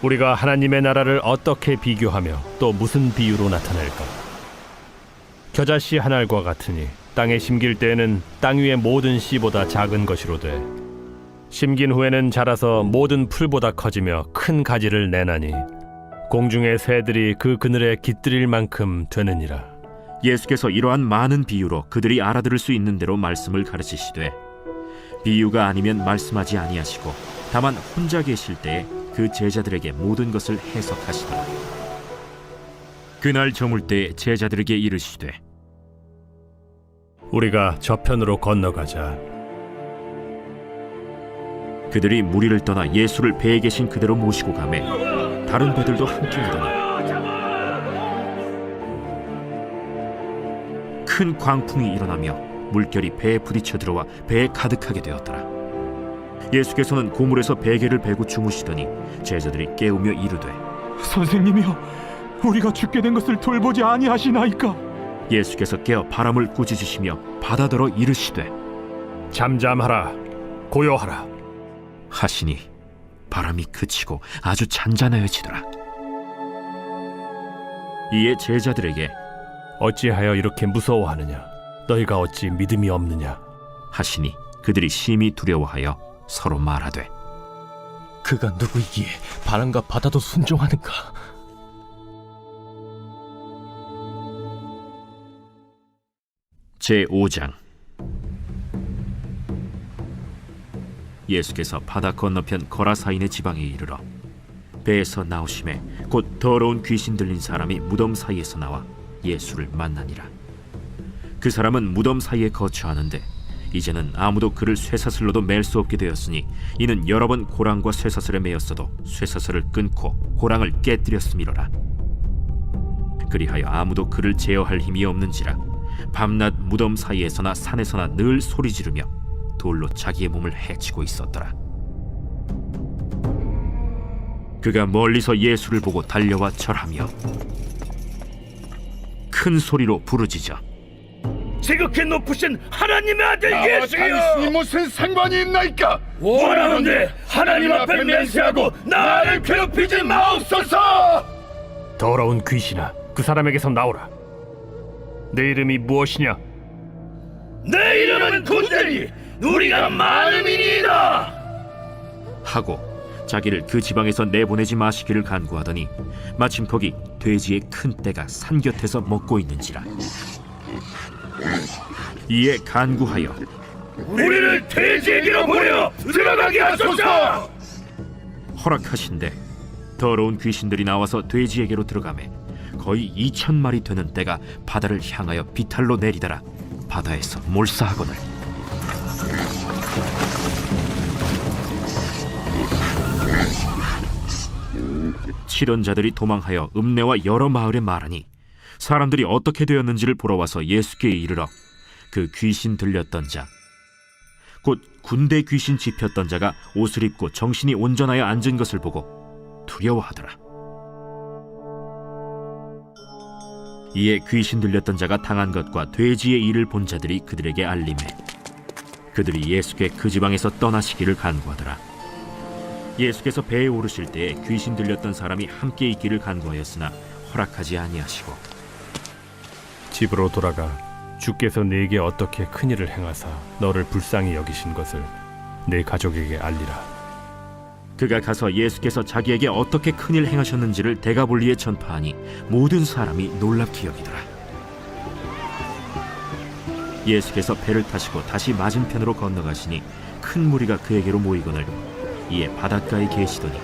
우리가 하나님의 나라를 어떻게 비교하며 또 무슨 비유로 나타낼까? 겨자씨 한 알과 같으니 땅에 심길 때에는 땅 위의 모든 씨보다 작은 것이로 돼 심긴 후에는 자라서 모든 풀보다 커지며 큰 가지를 내나니 공중의 새들이 그 그늘에 깃들일 만큼 되느니라. 예수께서 이러한 많은 비유로 그들이 알아들을 수 있는 대로 말씀을 가르치시되 비유가 아니면 말씀하지 아니하시고 다만 혼자 계실 때에 그 제자들에게 모든 것을 해석하시더라. 그날 저물 때에 제자들에게 이르시되 우리가 저편으로 건너가자. 그들이 무리를 떠나 예수를 배에 계신 그대로 모시고 가매 다른 배들도 함께 오더니 큰 광풍이 일어나며 물결이 배에 부딪혀 들어와 배에 가득하게 되었더라. 예수께서는 고물에서 베개를 베고 주무시더니 제자들이 깨우며 이르되 선생님이여, 우리가 죽게 된 것을 돌보지 아니하시나이까? 예수께서 깨어 바람을 꾸짖으시며 바다더러 이르시되 잠잠하라, 고요하라 하시니 바람이 그치고 아주 잔잔하여지더라. 이에 제자들에게 어찌하여 이렇게 무서워하느냐? 너희가 어찌 믿음이 없느냐? 하시니 그들이 심히 두려워하여 서로 말하되 그가 누구이기에 바람과 바다도 순종하는가? 제5장 예수께서 바다 건너편 거라사인의 지방에 이르러 배에서 나오심에 곧 더러운 귀신 들린 사람이 무덤 사이에서 나와 예수를 만나니라. 그 사람은 무덤 사이에 거처하는데 이제는 아무도 그를 쇠사슬로도 맬 수 없게 되었으니 이는 여러 번 고랑과 쇠사슬에 매였어도 쇠사슬을 끊고 고랑을 깨뜨렸음이로라. 그리하여 아무도 그를 제어할 힘이 없는지라 밤낮 무덤 사이에서나 산에서나 늘 소리 지르며 돌로 자기의 몸을 해치고 있었더라. 그가 멀리서 예수를 보고 달려와 절하며 큰 소리로 부르짖어 지극히 높으신 하나님의 아들 예수여, 당신이 무슨 상관이 있나이까? 원하는데 하나님 앞에 맹세하고 나를 괴롭히지 마옵소서. 더러운 귀신아, 그 사람에게서 나오라. 내 이름이 무엇이냐? 내 이름은 군대니 우리가 많음이니이다 하고 자기를 그 지방에서 내보내지 마시기를 간구하더니 마침 거기 돼지의 큰 떼가 산 곁에서 먹고 있는지라. 이에 간구하여 우리를 돼지에게로 보내 들어가게 하소서. 허락하신대 더러운 귀신들이 나와서 돼지에게로 들어가매 거의 2,000마리 되는 떼가 바다를 향하여 비탈로 내리더라 바다에서 몰사하거늘. 치던 자들이 도망하여 읍내와 여러 마을에 말하니 사람들이 어떻게 되었는지를 보러 와서 예수께 이르러 그 귀신 들렸던 자 곧 군대 귀신 집혔던 자가 옷을 입고 정신이 온전하여 앉은 것을 보고 두려워하더라. 이에 귀신 들렸던 자가 당한 것과 돼지의 일을 본 자들이 그들에게 알림해 그들이 예수께 그 지방에서 떠나시기를 간구하더라. 예수께서 배에 오르실 때에 귀신 들렸던 사람이 함께 있기를 간구하였으나 허락하지 아니하시고 집으로 돌아가 주께서 네게 어떻게 큰 일을 행하사 너를 불쌍히 여기신 것을 네 가족에게 알리라. 그가 가서 예수께서 자기에게 어떻게 큰 일 행하셨는지를 데가볼리에 전파하니 모든 사람이 놀랍게 여기더라. 예수께서 배를 타시고 다시 맞은편으로 건너가시니 큰 무리가 그에게로 모이거늘 이에 바닷가에 계시더니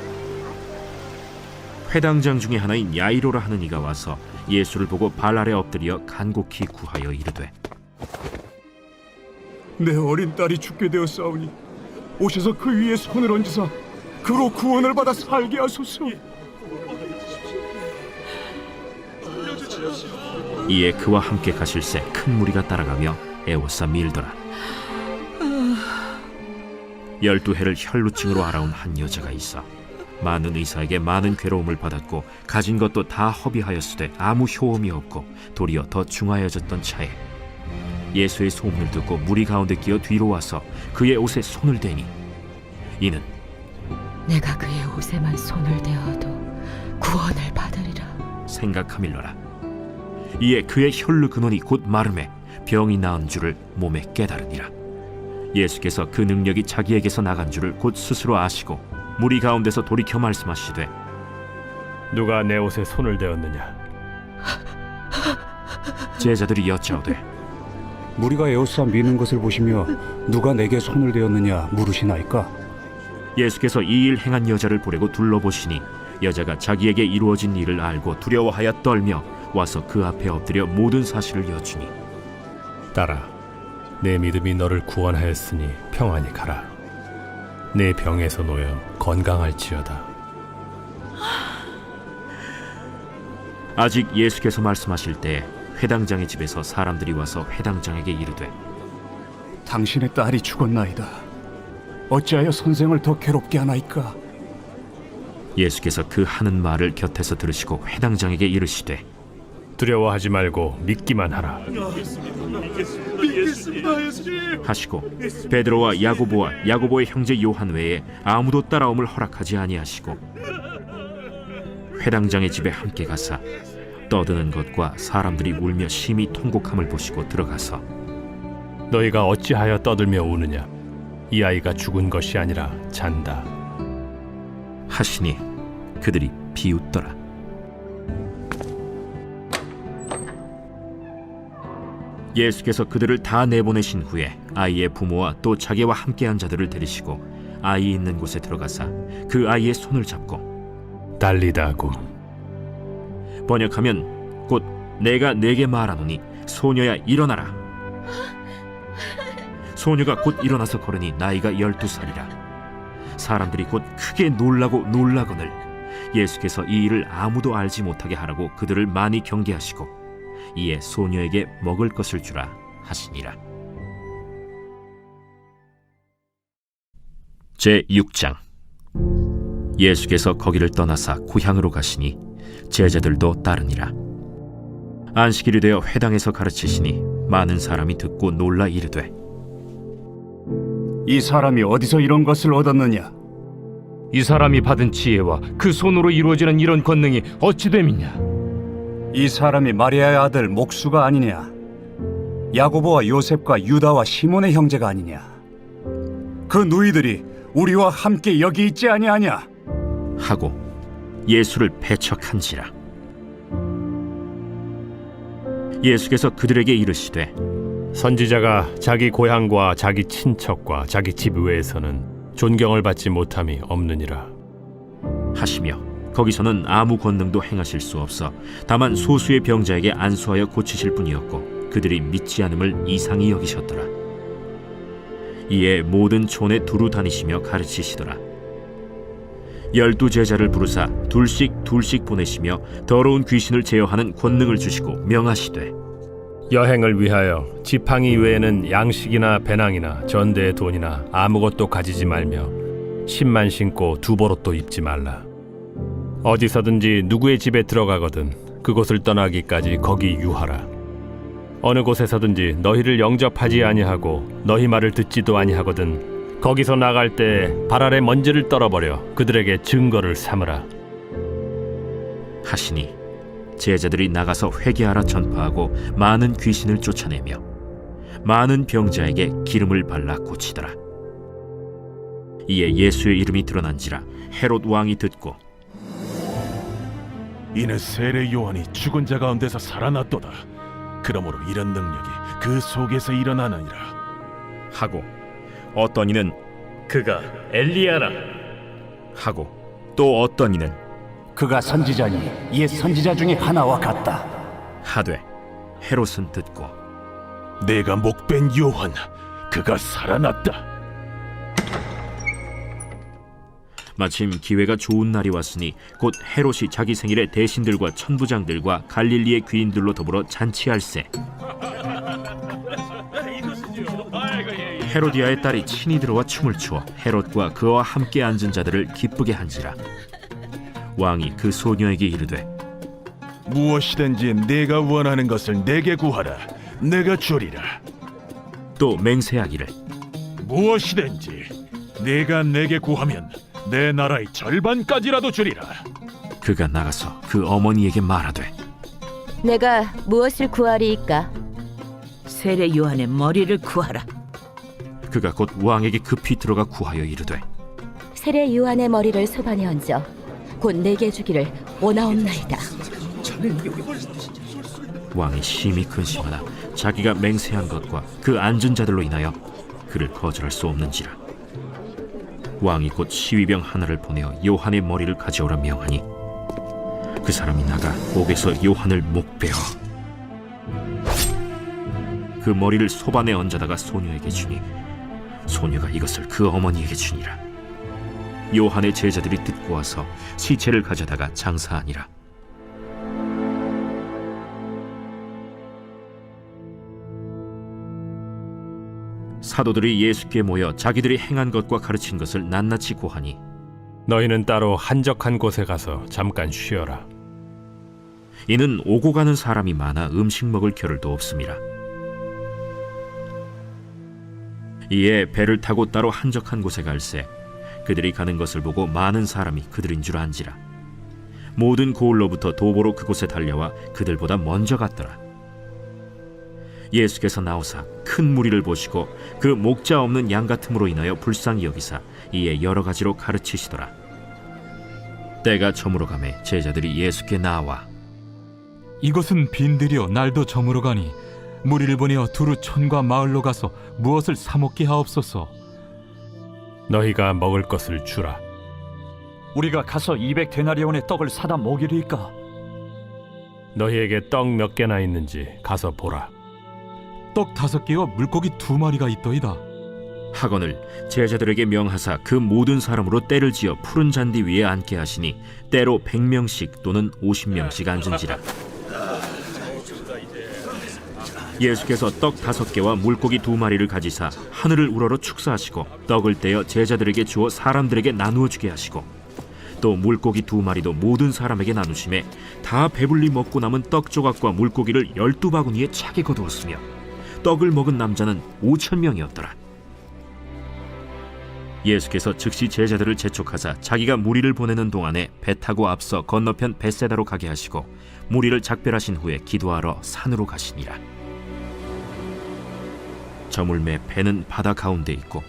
회당장 중에 하나인 야이로라 하는 이가 와서 예수를 보고 발 아래 엎드려 간곡히 구하여 이르되 내 어린 딸이 죽게 되었사오니 오셔서 그 위에 손을 얹으사 그로 구원을 받아 살게 하소서. 이에 그와 함께 가실새 큰 무리가 따라가며 애워싸 밀더라. 12해를 혈루증으로 앓아온 한 여자가 있어 많은 의사에게 많은 괴로움을 받았고 가진 것도 다 허비하였으되 아무 효험이 없고 도리어 더 중하여졌던 차에 예수의 소문을 듣고 무리 가운데 끼어 뒤로 와서 그의 옷에 손을 대니 이는 내가 그의 옷에만 손을 대어도 구원을 받으리라 생각하밀러라. 이에 그의 혈루 근원이 곧 마름에 병이 나은 줄을 몸에 깨달으니라. 예수께서 그 능력이 자기에게서 나간 줄을 곧 스스로 아시고 무리 가운데서 돌이켜 말씀하시되 누가 내 옷에 손을 대었느냐? 제자들이 여짜오되 무리가 에워싸 미는 것을 보시며 누가 내게 손을 대었느냐 물으시나이까? 예수께서 이 일 행한 여자를 보려고 둘러보시니 여자가 자기에게 이루어진 일을 알고 두려워하여 떨며 와서 그 앞에 엎드려 모든 사실을 여쭈니 딸아, 내 믿음이 너를 구원하였으니 평안히 가라. 내 병에서 놓여 건강할지어다. 아직 예수께서 말씀하실 때에 회당장의 집에서 사람들이 와서 회당장에게 이르되 당신의 딸이 죽었나이다. 어찌하여 선생을 더 괴롭게 하나이까? 예수께서 그 하는 말을 곁에서 들으시고 회당장에게 이르시되 두려워하지 말고 믿기만 하라. 하시고 베드로와 야고보와 야고보의 형제 요한 외에 아무도 따라옴을 허락하지 아니하시고 회당장의 집에 함께 가사 떠드는 것과 사람들이 울며 심히 통곡함을 보시고 들어가서 너희가 어찌하여 떠들며 우느냐? 이 아이가 죽은 것이 아니라 잔다. 하시니 그들이 비웃더라. 예수께서 그들을 다 내보내신 후에 아이의 부모와 또 자기와 함께한 자들을 데리시고 아이 있는 곳에 들어가사 그 아이의 손을 잡고 달리다구, 번역하면 곧 내가 네게 말하노니 소녀야 일어나라. 소녀가 곧 일어나서 걸으니 나이가 12살이라. 사람들이 곧 크게 놀라고 놀라거늘 예수께서 이 일을 아무도 알지 못하게 하라고 그들을 많이 경계하시고 이에 소녀에게 먹을 것을 주라 하시니라. 제6장. 예수께서 거기를 떠나사 고향으로 가시니 제자들도 따르니라. 안식일이 되어 회당에서 가르치시니 많은 사람이 듣고 놀라 이르되 이 사람이 어디서 이런 것을 얻었느냐? 이 사람이 받은 지혜와 그 손으로 이루어지는 이런 권능이 어찌 됨이냐? 이 사람이 마리아의 아들 목수가 아니냐? 야고보와 요셉과 유다와 시몬의 형제가 아니냐? 그 누이들이 우리와 함께 여기 있지 아니하냐? 하고 예수를 배척한지라. 예수께서 그들에게 이르시되 선지자가 자기 고향과 자기 친척과 자기 집 외에서는 존경을 받지 못함이 없느니라 하시며 거기서는 아무 권능도 행하실 수 없어 다만 소수의 병자에게 안수하여 고치실 뿐이었고 그들이 믿지 않음을 이상히 여기셨더라. 이에 모든 촌에 두루 다니시며 가르치시더라. 12 제자를 부르사 둘씩 보내시며 더러운 귀신을 제어하는 권능을 주시고 명하시되 여행을 위하여 지팡이 외에는 양식이나 배낭이나 전대의 돈이나 아무것도 가지지 말며 신만 신고 두벌옷도 입지 말라. 어디서든지 누구의 집에 들어가거든 그곳을 떠나기까지 거기 유하라. 어느 곳에서든지 너희를 영접하지 아니하고 너희 말을 듣지도 아니하거든 거기서 나갈 때 발 아래 먼지를 떨어버려 그들에게 증거를 삼으라 하시니 제자들이 나가서 회개하라 전파하고 많은 귀신을 쫓아내며 많은 병자에게 기름을 발라 고치더라. 이에 예수의 이름이 드러난지라 헤롯 왕이 듣고 이는 세례 요한이 죽은 자 가운데서 살아났도다. 그러므로 이런 능력이 그 속에서 일어나느니라 하고 어떤 이는 그가 엘리야라 하고 또 어떤 이는 그가 선지자니 옛 선지자 중에 하나와 같다. 하되 헤롯은 듣고 내가 목벤 요한 그가 살아났다. 마침 기회가 좋은 날이 왔으니 곧 헤롯이 자기 생일에 대신들과 천부장들과 갈릴리의 귀인들로 더불어 잔치할세. 헤로디아의 딸이 친히 들어와 춤을 추어 헤롯과 그와 함께 앉은 자들을 기쁘게 한지라. 왕이 그 소녀에게 이르되 무엇이든지 내가 원하는 것을 내게 구하라. 내가 주리라. 또 맹세하기를 무엇이든지 내가 내게 구하면 내 나라의 절반까지라도 주리라. 그가 나가서 그 어머니에게 말하되 내가 무엇을 구하리이까? 세례 요한의 머리를 구하라. 그가 곧 왕에게 급히 들어가 구하여 이르되 세례 요한의 머리를 소반에 얹어 곧 내게 주기를 원하옵나이다. 왕이 심히 근심하나 자기가 맹세한 것과 그 앉은 자들로 인하여 그를 거절할 수 없는지라. 왕이 곧 시위병 하나를 보내어 요한의 머리를 가져오라 명하니 그 사람이 나가 옥에서 요한을 목베어 그 머리를 소반에 얹어다가 소녀에게 주니 소녀가 이것을 그 어머니에게 주니라. 요한의 제자들이 듣고 와서 시체를 가져다가 장사하니라. 사도들이 예수께 모여 자기들이 행한 것과 가르친 것을 낱낱이 고하니 너희는 따로 한적한 곳에 가서 잠깐 쉬어라. 이는 오고 가는 사람이 많아 음식 먹을 겨를도 없음이라. 이에 배를 타고 따로 한적한 곳에 갈새 그들이 가는 것을 보고 많은 사람이 그들인 줄 안지라. 모든 고을로부터 도보로 그곳에 달려와 그들보다 먼저 갔더라. 예수께서 나오사 큰 무리를 보시고 그 목자 없는 양 같음으로 인하여 불쌍히 여기사 이에 여러 가지로 가르치시더라. 때가 저물어 가매 제자들이 예수께 나와 이것은 빈들이여 날도 저물어 가니 무리를 보내어 두루 촌과 마을로 가서 무엇을 사 먹게 하옵소서. 너희가 먹을 것을 주라. 우리가 가서 200데나리온의 떡을 사다 먹이리까? 너희에게 떡 몇 개나 있는지 가서 보라. 떡 5개와 물고기 2마리가 있더이다. 하거늘 제자들에게 명하사 그 모든 사람으로 때를 지어 푸른 잔디 위에 앉게 하시니 때로 100명씩 또는 50명씩 앉은지라. 예수께서 떡 5개와 물고기 2마리를 가지사 하늘을 우러러 축사하시고 떡을 떼어 제자들에게 주어 사람들에게 나누어 주게 하시고 또 물고기 2마리도 모든 사람에게 나누심에 다 배불리 먹고 남은 떡 조각과 물고기를 12바구니에 차게 거두었으며 떡을 먹은 남자는 5,000명이었더라. 예수께서 즉시 제자들을 재촉하사 자기가 무리를 보내는 동안에 배 타고 앞서 건너편 벳세다로 가게 하시고 무리를 작별하신 후에 기도하러 산으로 가시니라. 저물매 배는 바다 가운데 있고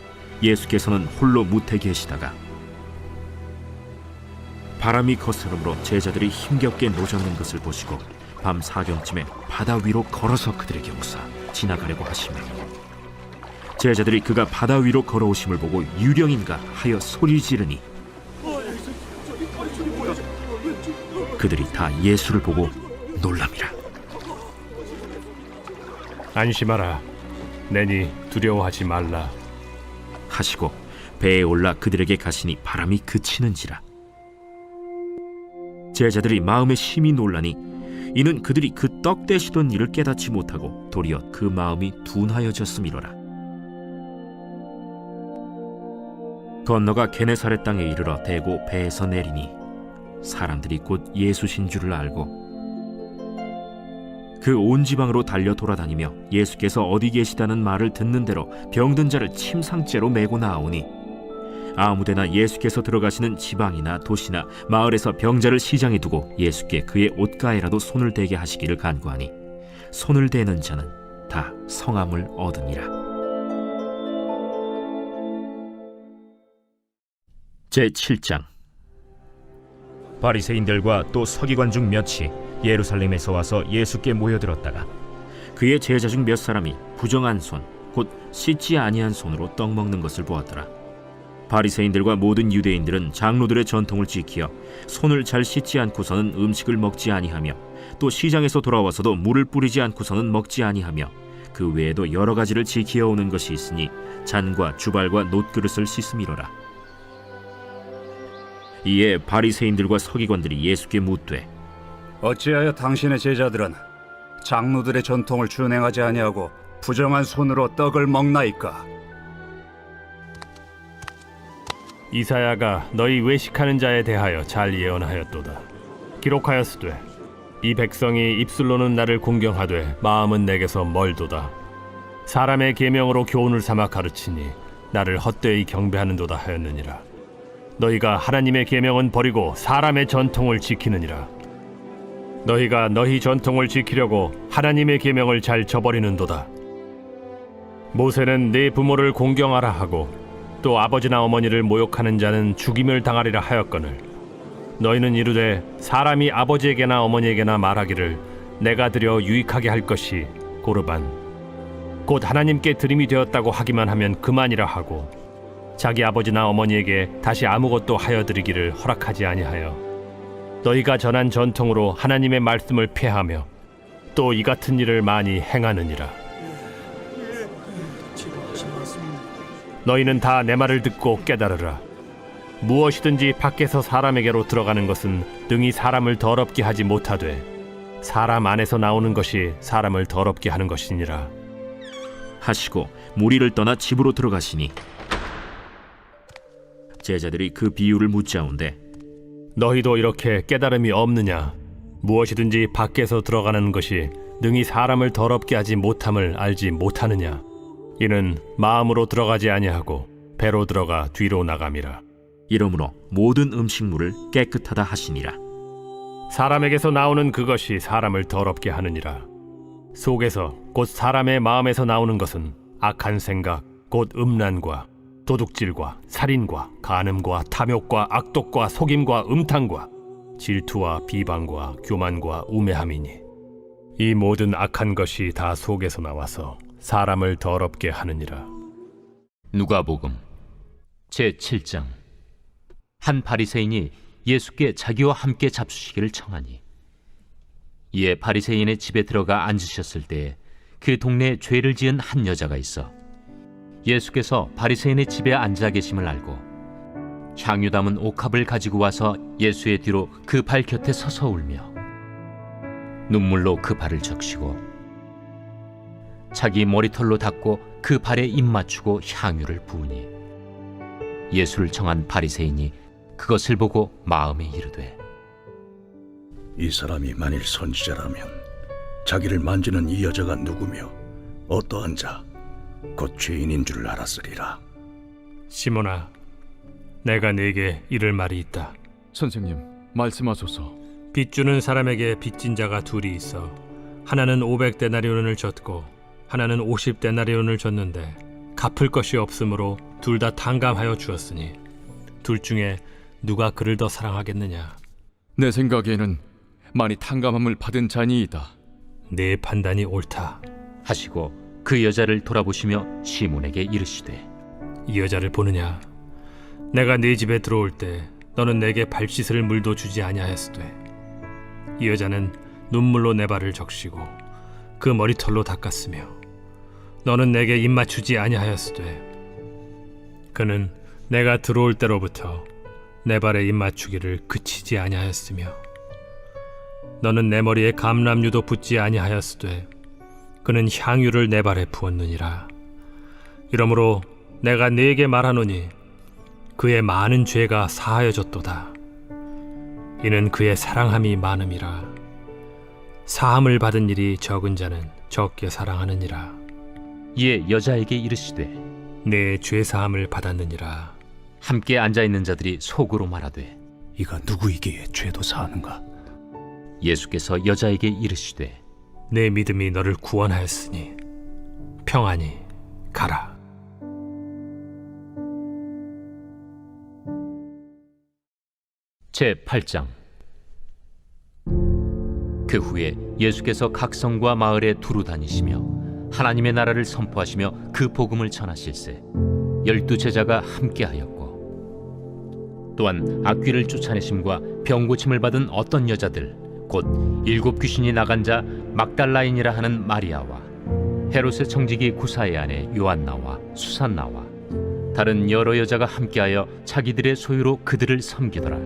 예수께서는 홀로 무태 계시다가 바람이 거스름으로 제자들이 힘겹게 노젓는 것을 보시고 밤 사경쯤에 바다 위로 걸어서 그들에게 오사 지나가려고 하시며 제자들이 그가 바다 위로 걸어오심을 보고 유령인가 하여 소리 지르니 그들이 다 예수를 보고 놀랍니다. 안심하라. 내니 두려워하지 말라 하시고 배에 올라 그들에게 가시니 바람이 그치는지라. 제자들이 마음에 심히 놀라니 이는 그들이 그 떡 떼시던 일을 깨닫지 못하고 도리어 그 마음이 둔하여졌음이로라. 건너가 게네사렛 땅에 이르러 대고 배에서 내리니 사람들이 곧 예수신 줄을 알고 그 온 지방으로 달려 돌아다니며 예수께서 어디 계시다는 말을 듣는 대로 병든 자를 침상째로 메고 나오니 아무데나 예수께서 들어가시는 지방이나 도시나 마을에서 병자를 시장에 두고 예수께 그의 옷가에라도 손을 대게 하시기를 간구하니 손을 대는 자는 다 성함을 얻으니라. 제7장. 바리새인들과 또 서기관 중 몇이 예루살렘에서 와서 예수께 모여들었다가 그의 제자 중 몇 사람이 부정한 손, 곧 씻지 아니한 손으로 떡 먹는 것을 보았더라. 바리새인들과 모든 유대인들은 장로들의 전통을 지키어 손을 잘 씻지 않고서는 음식을 먹지 아니하며 또 시장에서 돌아와서도 물을 뿌리지 않고서는 먹지 아니하며 그 외에도 여러 가지를 지키어 오는 것이 있으니 잔과 주발과 놋그릇을 씻음이로라. 이에 바리새인들과 서기관들이 예수께 묻되 어찌하여 당신의 제자들은 장로들의 전통을 준행하지 아니하고 부정한 손으로 떡을 먹나이까? 이사야가 너희 외식하는 자에 대하여 잘 예언하였도다. 기록하였으되 이 백성이 입술로는 나를 공경하되 마음은 내게서 멀도다. 사람의 계명으로 교훈을 삼아 가르치니 나를 헛되이 경배하는도다 하였느니라. 너희가 하나님의 계명은 버리고 사람의 전통을 지키느니라. 너희가 너희 전통을 지키려고 하나님의 계명을 잘 저버리는도다. 모세는 네 부모를 공경하라 하고 또 아버지나 어머니를 모욕하는 자는 죽임을 당하리라 하였거늘 너희는 이르되 사람이 아버지에게나 어머니에게나 말하기를 내가 드려 유익하게 할 것이 고르반 곧 하나님께 드림이 되었다고 하기만 하면 그만이라 하고 자기 아버지나 어머니에게 다시 아무것도 하여 드리기를 허락하지 아니하여 너희가 전한 전통으로 하나님의 말씀을 폐하며 또 이 같은 일을 많이 행하느니라. 너희는 다 내 말을 듣고 깨달으라. 무엇이든지 밖에서 사람에게로 들어가는 것은 능히 사람을 더럽게 하지 못하되 사람 안에서 나오는 것이 사람을 더럽게 하는 것이니라 하시고 무리를 떠나 집으로 들어가시니 제자들이 그 비유를 묻자온데 너희도 이렇게 깨달음이 없느냐? 무엇이든지 밖에서 들어가는 것이 능히 사람을 더럽게 하지 못함을 알지 못하느냐? 이는 마음으로 들어가지 아니하고 배로 들어가 뒤로 나감이라. 이러므로 모든 음식물을 깨끗하다 하시니라. 사람에게서 나오는 그것이 사람을 더럽게 하느니라. 속에서 곧 사람의 마음에서 나오는 것은 악한 생각 곧 음란과 도둑질과 살인과 간음과 탐욕과 악독과 속임과 음탕과 질투와 비방과 교만과 우매함이니 이 모든 악한 것이 다 속에서 나와서 사람을 더럽게 하느니라. 누가복음 제7장. 한 바리새인이 예수께 자기와 함께 잡수시기를 청하니 이에 바리새인의 집에 들어가 앉으셨을 때에 그 동네에 죄를 지은 한 여자가 있어 예수께서 바리새인의 집에 앉아 계심을 알고 향유 담은 옥합을 가지고 와서 예수의 뒤로 그 발 곁에 서서 울며 눈물로 그 발을 적시고 자기 머리털로 닦고 그 발에 입 맞추고 향유를 부으니 예수를 청한 바리새인이 그것을 보고 마음에 이르되 이 사람이 만일 선지자라면 자기를 만지는 이 여자가 누구며 어떠한 자 곧 죄인인 줄 알았으리라. 시몬아, 내가 네게 이를 말이 있다. 선생님, 말씀하소서. 빚 주는 사람에게 빚진 자가 둘이 있어 하나는 500데나리온을 줬고 하나는 50데나리온을 줬는데 갚을 것이 없으므로 둘 다 탕감하여 주었으니 둘 중에 누가 그를 더 사랑하겠느냐? 내 생각에는 많이 탕감함을 받은 자니이다. 네 판단이 옳다 하시고 그 여자를 돌아보시며 시몬에게 이르시되 이 여자를 보느냐? 내가 네 집에 들어올 때 너는 내게 발 씻을 물도 주지 아니하였으되 이 여자는 눈물로 내 발을 적시고 그 머리털로 닦았으며 너는 내게 입 맞추지 아니하였으되 그는 내가 들어올 때로부터 내 발에 입 맞추기를 그치지 아니하였으며 너는 내 머리에 감람유도 붓지 아니하였으되 그는 향유를 내 발에 부었느니라. 이러므로 내가 네게 말하노니 그의 많은 죄가 사하여졌도다. 이는 그의 사랑함이 많음이라. 사함을 받은 일이 적은 자는 적게 사랑하느니라. 이에 여자에게 이르시되 내 죄 사함을 받았느니라. 함께 앉아있는 자들이 속으로 말하되 이가 누구이기에 죄도 사하는가? 예수께서 여자에게 이르시되 내 믿음이 너를 구원하였으니 평안히 가라. 제8장. 그 후에 예수께서 각 성과 마을에 두루 다니시며 하나님의 나라를 선포하시며 그 복음을 전하실세 12제자가 함께하였고 또한 악귀를 쫓아내심과 병 고침을 받은 어떤 여자들 곧 7 귀신이 나간 자 막달라인이라 하는 마리아와 헤롯의 청지기 구사의 아내 요한나와 수산나와 다른 여러 여자가 함께하여 자기들의 소유로 그들을 섬기더라.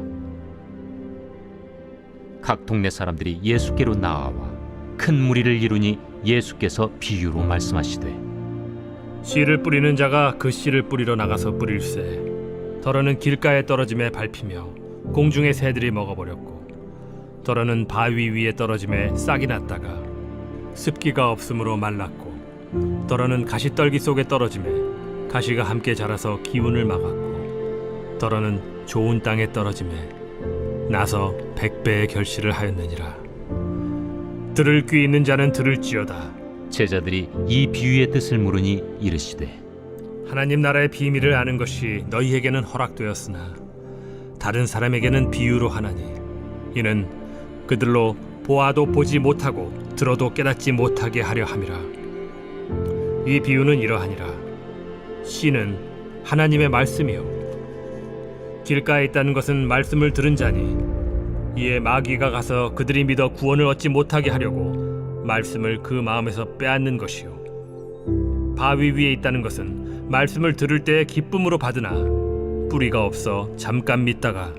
각 동네 사람들이 예수께로 나아와 큰 무리를 이루니 예수께서 비유로 말씀하시되 씨를 뿌리는 자가 그 씨를 뿌리러 나가서 뿌릴새 더러는 길가에 떨어짐에 밟히며 공중의 새들이 먹어버렸고 더러는 바위 위에 떨어짐에 싹이 났다가 습기가 없으므로 말랐고 더러는 가시떨기 속에 떨어짐에 가시가 함께 자라서 기운을 막았고 더러는 좋은 땅에 떨어짐에 나서 100배의 결실을 하였느니라. 들을 귀 있는 자는 들을지어다. 제자들이 이 비유의 뜻을 물으니 이르시되 하나님 나라의 비밀을 아는 것이 너희에게는 허락되었으나 다른 사람에게는 비유로 하나니 이는 그들로 보아도 보지 못하고 들어도 깨닫지 못하게 하려 함이라. 이 비유는 이러하니라. 씨는 하나님의 말씀이요 길가에 있다는 것은 말씀을 들은 자니 이에 마귀가 가서 그들이 믿어 구원을 얻지 못하게 하려고 말씀을 그 마음에서 빼앗는 것이요 바위 위에 있다는 것은 말씀을 들을 때에 기쁨으로 받으나 뿌리가 없어 잠깐 믿다가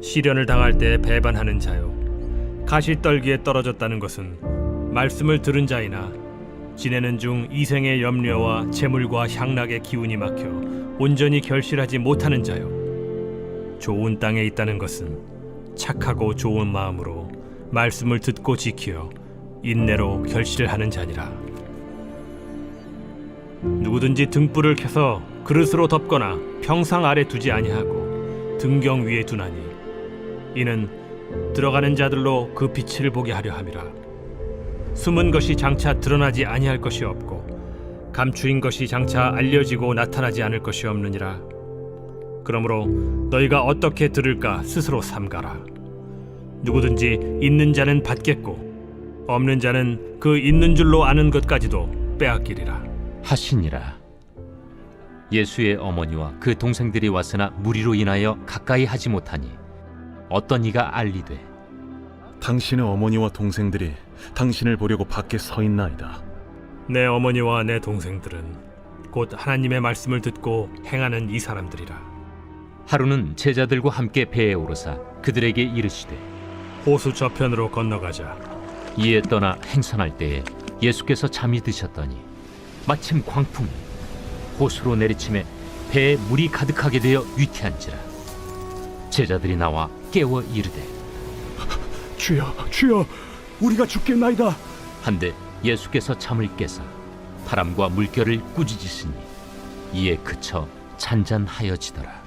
시련을 당할 때 배반하는 자요 가시떨기에 떨어졌다는 것은 말씀을 들은 자이나 지내는 중 이생의 염려와 재물과 향락의 기운이 막혀 온전히 결실하지 못하는 자요 좋은 땅에 있다는 것은 착하고 좋은 마음으로 말씀을 듣고 지키어 인내로 결실을 하는 자니라. 누구든지 등불을 켜서 그릇으로 덮거나 평상 아래 두지 아니하고 등경 위에 두나니 이는 들어가는 자들로 그 빛을 보게 하려 함이라. 숨은 것이 장차 드러나지 아니할 것이 없고 감추인 것이 장차 알려지고 나타나지 않을 것이 없느니라. 그러므로 너희가 어떻게 들을까 스스로 삼가라. 누구든지 있는 자는 받겠고 없는 자는 그 있는 줄로 아는 것까지도 빼앗기리라 하시니라. 예수의 어머니와 그 동생들이 왔으나 무리로 인하여 가까이 하지 못하니 어떤 이가 알리되 당신의 어머니와 동생들이 당신을 보려고 밖에 서 있나이다. 내 어머니와 내 동생들은 곧 하나님의 말씀을 듣고 행하는 이 사람들이라. 하루는 제자들과 함께 배에 오르사 그들에게 이르시되 호수 저편으로 건너가자. 이에 떠나 행선할 때에 예수께서 잠이 드셨더니 마침 광풍이 호수로 내리침에 배에 물이 가득하게 되어 위태한지라. 제자들이 나와 깨워 이르되 주여, 주여, 우리가 죽겠나이다. 한데 예수께서 잠을 깨사 바람과 물결을 꾸짖으시니 이에 그쳐 잔잔하여지더라.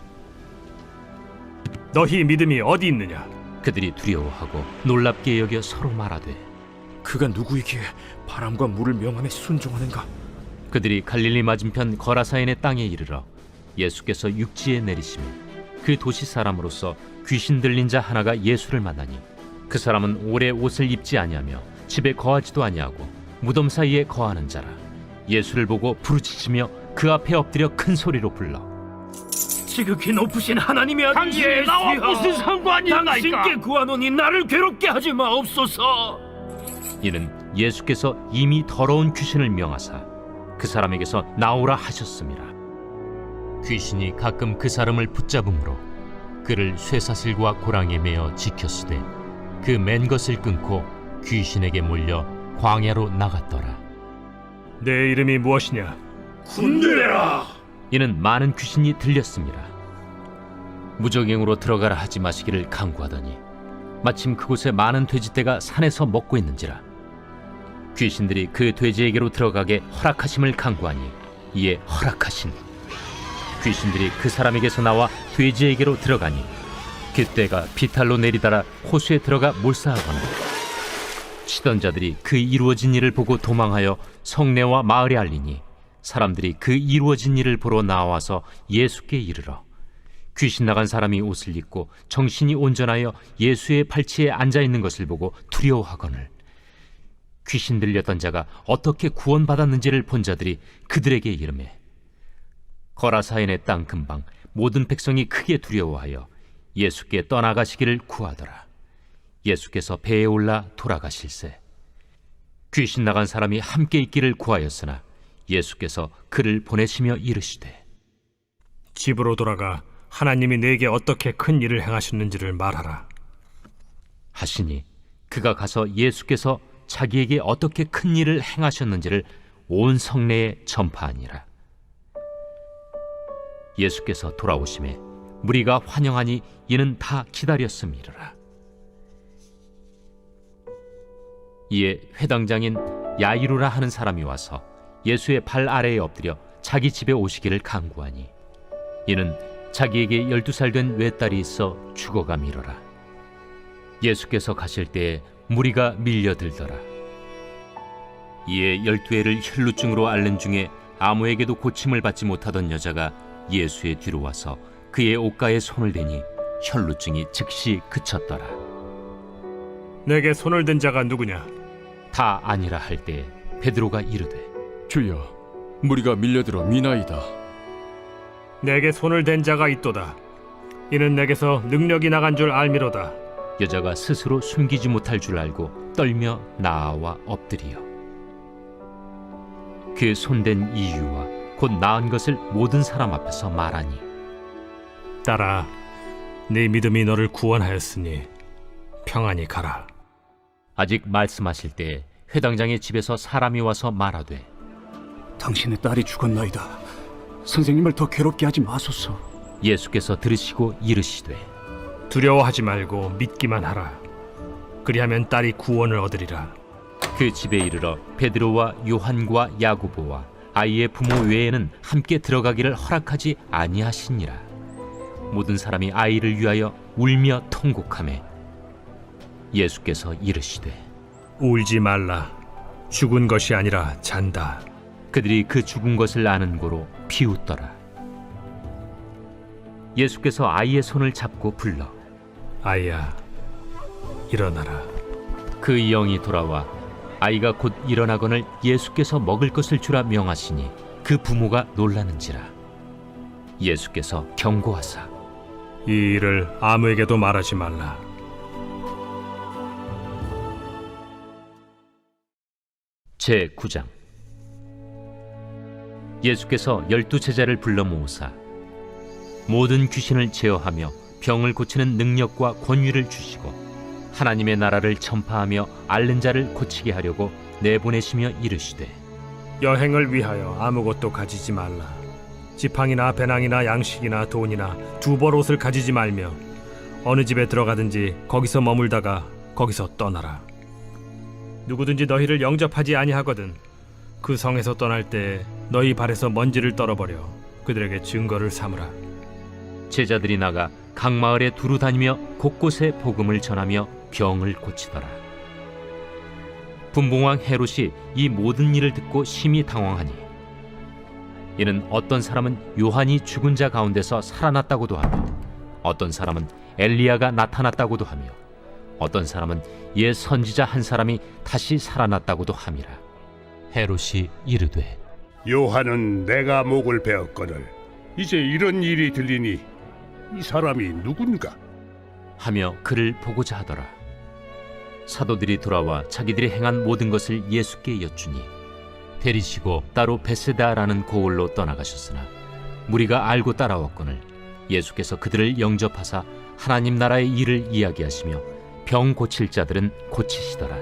너희 믿음이 어디 있느냐? 그들이 두려워하고 놀랍게 여겨 서로 말하되 그가 누구이기에 바람과 물을 명함에 순종하는가? 그들이 갈릴리 맞은편 거라사인의 땅에 이르러 예수께서 육지에 내리시며 그 도시 사람으로서 귀신 들린 자 하나가 예수를 만나니 그 사람은 오래 옷을 입지 아니하며 집에 거하지도 아니하고 무덤 사이에 거하는 자라. 예수를 보고 부르짖으며 그 앞에 엎드려 큰 소리로 불러 지극히 높으신 하나님의 아들 당신이 나와 무슨 상관이 있나이까? 당신께 구하노니 나를 괴롭게 하지 마옵소서. 이는 예수께서 이미 더러운 귀신을 명하사 그 사람에게서 나오라 하셨음이라. 귀신이 가끔 그 사람을 붙잡음으로 그를 쇠사슬과 고랑에 매어 지켰으되 그 맨 것을 끊고 귀신에게 몰려 광야로 나갔더라. 내 이름이 무엇이냐? 군대라. 이는 많은 귀신이 들렸습니다. 무적행으로 들어가라 하지 마시기를 강구하더니 마침 그곳에 많은 돼지떼가 산에서 먹고 있는지라. 귀신들이 그 돼지에게로 들어가게 허락하심을 강구하니 이에 허락하시니 귀신들이 그 사람에게서 나와 돼지에게로 들어가니 그때가 비탈로 내리다라 호수에 들어가 몰사하거나 치던 자들이 그 이루어진 일을 보고 도망하여 성내와 마을에 알리니 사람들이 그 이루어진 일을 보러 나와서 예수께 이르러 귀신 나간 사람이 옷을 입고 정신이 온전하여 예수의 발치에 앉아있는 것을 보고 두려워하거늘 귀신 들렸던 자가 어떻게 구원받았는지를 본 자들이 그들에게 이르매 거라사인의 땅 근방 모든 백성이 크게 두려워하여 예수께 떠나가시기를 구하더라. 예수께서 배에 올라 돌아가실세 귀신 나간 사람이 함께 있기를 구하였으나 예수께서 그를 보내시며 이르시되 집으로 돌아가 하나님이 내게 어떻게 큰 일을 행하셨는지를 말하라 하시니 그가 가서 예수께서 자기에게 어떻게 큰 일을 행하셨는지를 온 성내에 전파하니라. 예수께서 돌아오심에 무리가 환영하니 이는 다 기다렸음이라. 이에 회당장인 야이루라 하는 사람이 와서 예수의 발 아래에 엎드려 자기 집에 오시기를 간구하니 이는 자기에게 12살 된 외딸이 있어 죽어가미러라. 예수께서 가실 때에 무리가 밀려들더라. 이에 12회를 혈루증으로 앓는 중에 아무에게도 고침을 받지 못하던 여자가 예수의 뒤로 와서 그의 옷가에 손을 대니 혈루증이 즉시 그쳤더라. 내게 손을 댄 자가 누구냐? 다 아니라 할 때 베드로가 이르되 주여, 무리가 밀려들어 미나이다. 내게 손을 댄 자가 있도다. 이는 내게서 능력이 나간 줄 알미로다. 여자가 스스로 숨기지 못할 줄 알고 떨며 나아와 엎드리어 그 손댄 이유와 곧 나은 것을 모든 사람 앞에서 말하니 딸아, 네 믿음이 너를 구원하였으니 평안히 가라. 아직 말씀하실 때 회당장의 집에서 사람이 와서 말하되 당신의 딸이 죽었나이다. 선생님을 더 괴롭게 하지 마소서. 예수께서 들으시고 이르시되 두려워하지 말고 믿기만 하라. 그리하면 딸이 구원을 얻으리라. 그 집에 이르러 베드로와 요한과 야고보와 아이의 부모 외에는 함께 들어가기를 허락하지 아니하시니라. 모든 사람이 아이를 위하여 울며 통곡하매 예수께서 이르시되 울지 말라. 죽은 것이 아니라 잔다. 그들이 그 죽은 것을 아는 고로 비웃더라. 예수께서 아이의 손을 잡고 불러 아이야, 일어나라. 그 영이 돌아와 아이가 곧 일어나거늘 예수께서 먹을 것을 주라 명하시니 그 부모가 놀라는지라. 예수께서 경고하사 이 일을 아무에게도 말하지 말라. 제9장 예수께서 12제자를 불러 모으사 모든 귀신을 제어하며 병을 고치는 능력과 권위를 주시고 하나님의 나라를 전파하며 앓는 자를 고치게 하려고 내보내시며 이르시되 여행을 위하여 아무것도 가지지 말라. 지팡이나 배낭이나 양식이나 돈이나 두벌 옷을 가지지 말며 어느 집에 들어가든지 거기서 머물다가 거기서 떠나라. 누구든지 너희를 영접하지 아니하거든 그 성에서 떠날 때 너희 발에서 먼지를 떨어버려 그들에게 증거를 삼으라. 제자들이 나가 각 마을에 두루 다니며 곳곳에 복음을 전하며 병을 고치더라. 분봉왕 헤롯이 이 모든 일을 듣고 심히 당황하니 이는 어떤 사람은 요한이 죽은 자 가운데서 살아났다고도 하며 어떤 사람은 엘리야가 나타났다고도 하며 어떤 사람은 옛 선지자 한 사람이 다시 살아났다고도 함이라. 헤롯이 이르되 요한은 내가 목을 베었거늘 이제 이런 일이 들리니 이 사람이 누군가 하며 그를 보고자 하더라. 사도들이 돌아와 자기들이 행한 모든 것을 예수께 여쭈니 데리시고 따로 베세다라는 고을로 떠나가셨으나 무리가 알고 따라왔거늘 예수께서 그들을 영접하사 하나님 나라의 일을 이야기하시며 병 고칠 자들은 고치시더라.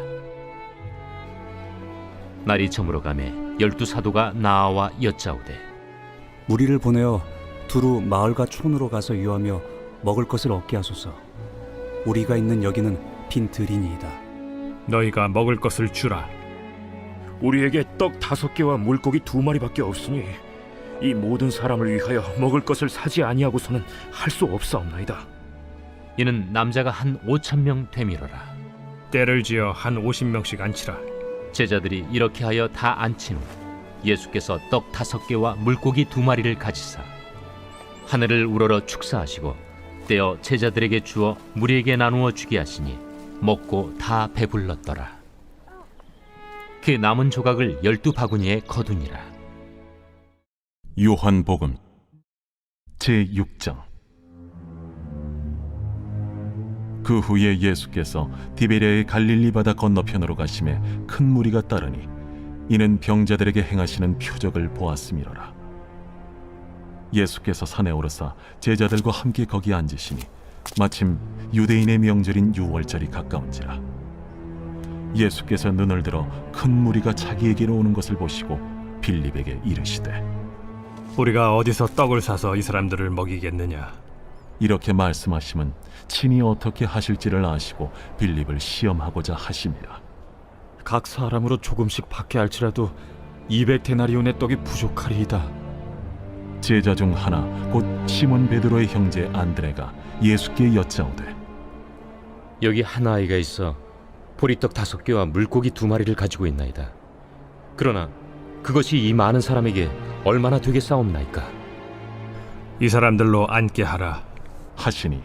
날이 저물어 가매 12사도가 나아와 여짜오되 무리를 보내어 두루 마을과 촌으로 가서 유하며 먹을 것을 얻게 하소서. 우리가 있는 여기는 빈 들이니이다. 너희가 먹을 것을 주라. 우리에게 떡 5개와 물고기 2마리밖에 없으니 이 모든 사람을 위하여 먹을 것을 사지 아니하고서는 할 수 없사옵나이다. 이는 남자가 한 5,000명 되밀어라. 때를 지어 한 50명씩 앉히라. 제자들이 이렇게 하여 다 앉힌 후 예수께서 떡 5개와 물고기 2마리를 가지사 하늘을 우러러 축사하시고 떼어 제자들에게 주어 무리에게 나누어 주게 하시니 먹고 다 배불렀더라. 그 남은 조각을 12바구니에 거두니라. 요한복음 제6장 그 후에 예수께서 디베랴의 갈릴리 바다 건너편으로 가심에 큰 무리가 따르니 이는 병자들에게 행하시는 표적을 보았음이로라. 예수께서 산에 오르사 제자들과 함께 거기 앉으시니 마침 유대인의 명절인 유월절이 가까운지라. 예수께서 눈을 들어 큰 무리가 자기에게로 오는 것을 보시고 빌립에게 이르시되 우리가 어디서 떡을 사서 이 사람들을 먹이겠느냐. 이렇게 말씀하심은 친히 어떻게 하실지를 아시고 빌립을 시험하고자 하심이라. 각 사람으로 조금씩 받게 할지라도 200데나리온의 떡이 부족하리이다. 제자 중 하나 곧 시몬 베드로의 형제 안드레가 예수께 여짜오되 여기 한 아이가 있어 보리떡 5개와 물고기 2마리를 가지고 있나이다. 그러나 그것이 이 많은 사람에게 얼마나 되겠사옵나이까? 이 사람들로 앉게 하라. 하시니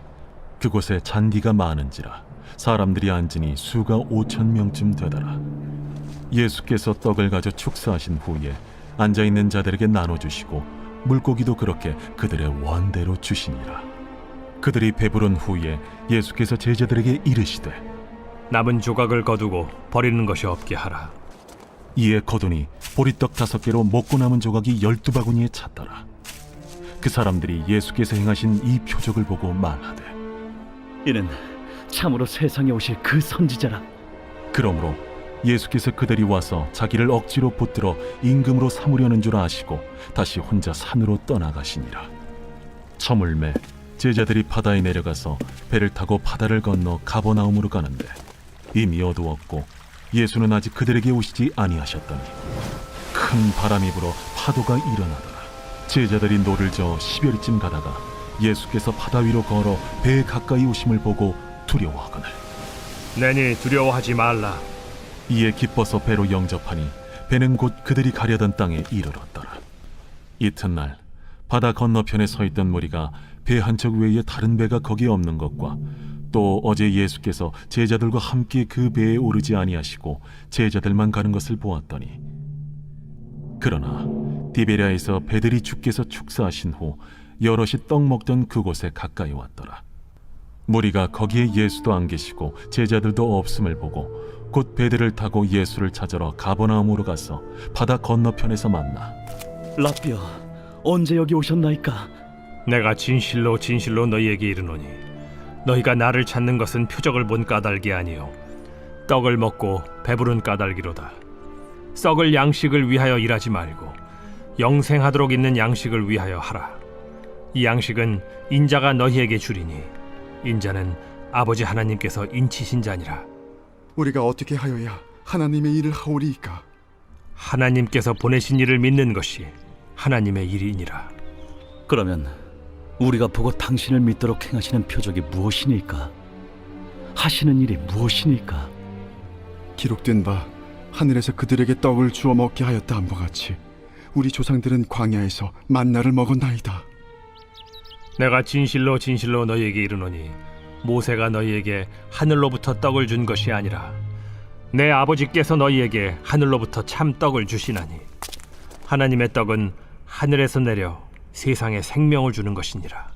그곳에 잔디가 많은지라 사람들이 앉으니 수가 5,000명쯤 되더라. 예수께서 떡을 가져 축사하신 후에 앉아있는 자들에게 나눠주시고 물고기도 그렇게 그들의 원대로 주시니라. 그들이 배부른 후에 예수께서 제자들에게 이르시되 남은 조각을 거두고 버리는 것이 없게 하라. 이에 거두니 보리떡 5개로 먹고 남은 조각이 12바구니에 찼더라. 그 사람들이 예수께서 행하신 이 표적을 보고 말하되 이는 참으로 세상에 오실 그 선지자라. 그러므로 예수께서 그들이 와서 자기를 억지로 붙들어 임금으로 삼으려는 줄 아시고 다시 혼자 산으로 떠나가시니라. 저물매 제자들이 바다에 내려가서 배를 타고 바다를 건너 가버나움으로 가는데 이미 어두웠고 예수는 아직 그들에게 오시지 아니하셨더니 큰 바람이 불어 파도가 일어나더라. 제자들이 노를 저어 10여리쯤 가다가 예수께서 바다 위로 걸어 배에 가까이 오심을 보고 두려워하거늘 내니 두려워하지 말라. 이에 기뻐서 배로 영접하니 배는 곧 그들이 가려던 땅에 이르렀더라. 이튿날 바다 건너편에 서 있던 무리가 배 한 척 외에 다른 배가 거기에 없는 것과 또 어제 예수께서 제자들과 함께 그 배에 오르지 아니하시고 제자들만 가는 것을 보았더니 그러나 디베랴에서 배들이 주께서 축사하신 후 여럿이 떡 먹던 그곳에 가까이 왔더라. 무리가 거기에 예수도 안 계시고 제자들도 없음을 보고 곧 배들을 타고 예수를 찾으러 가버나움으로 가서 바다 건너편에서 만나 라삐어, 언제 여기 오셨나이까? 내가 진실로 진실로 너희에게 이르노니 너희가 나를 찾는 것은 표적을 본 까닭이 아니요 떡을 먹고 배부른 까닭이로다. 썩을 양식을 위하여 일하지 말고 영생하도록 있는 양식을 위하여 하라. 이 양식은 인자가 너희에게 주리니 인자는 아버지 하나님께서 인치신 자니라. 우리가 어떻게 하여야 하나님의 일을 하오리이까? 하나님께서 보내신 이를 믿는 것이 하나님의 일이니라. 그러면 우리가 보고 당신을 믿도록 행하시는 표적이 무엇이니까? 하시는 일이 무엇이니까? 기록된 바 하늘에서 그들에게 떡을 주어 먹게 하였다 함과 같이 우리 조상들은 광야에서 만나를 먹었나이다. 내가 진실로 진실로 너희에게 이르노니 모세가 너희에게 하늘로부터 떡을 준 것이 아니라 내 아버지께서 너희에게 하늘로부터 참 떡을 주시나니 하나님의 떡은 하늘에서 내려 세상에 생명을 주는 것이니라.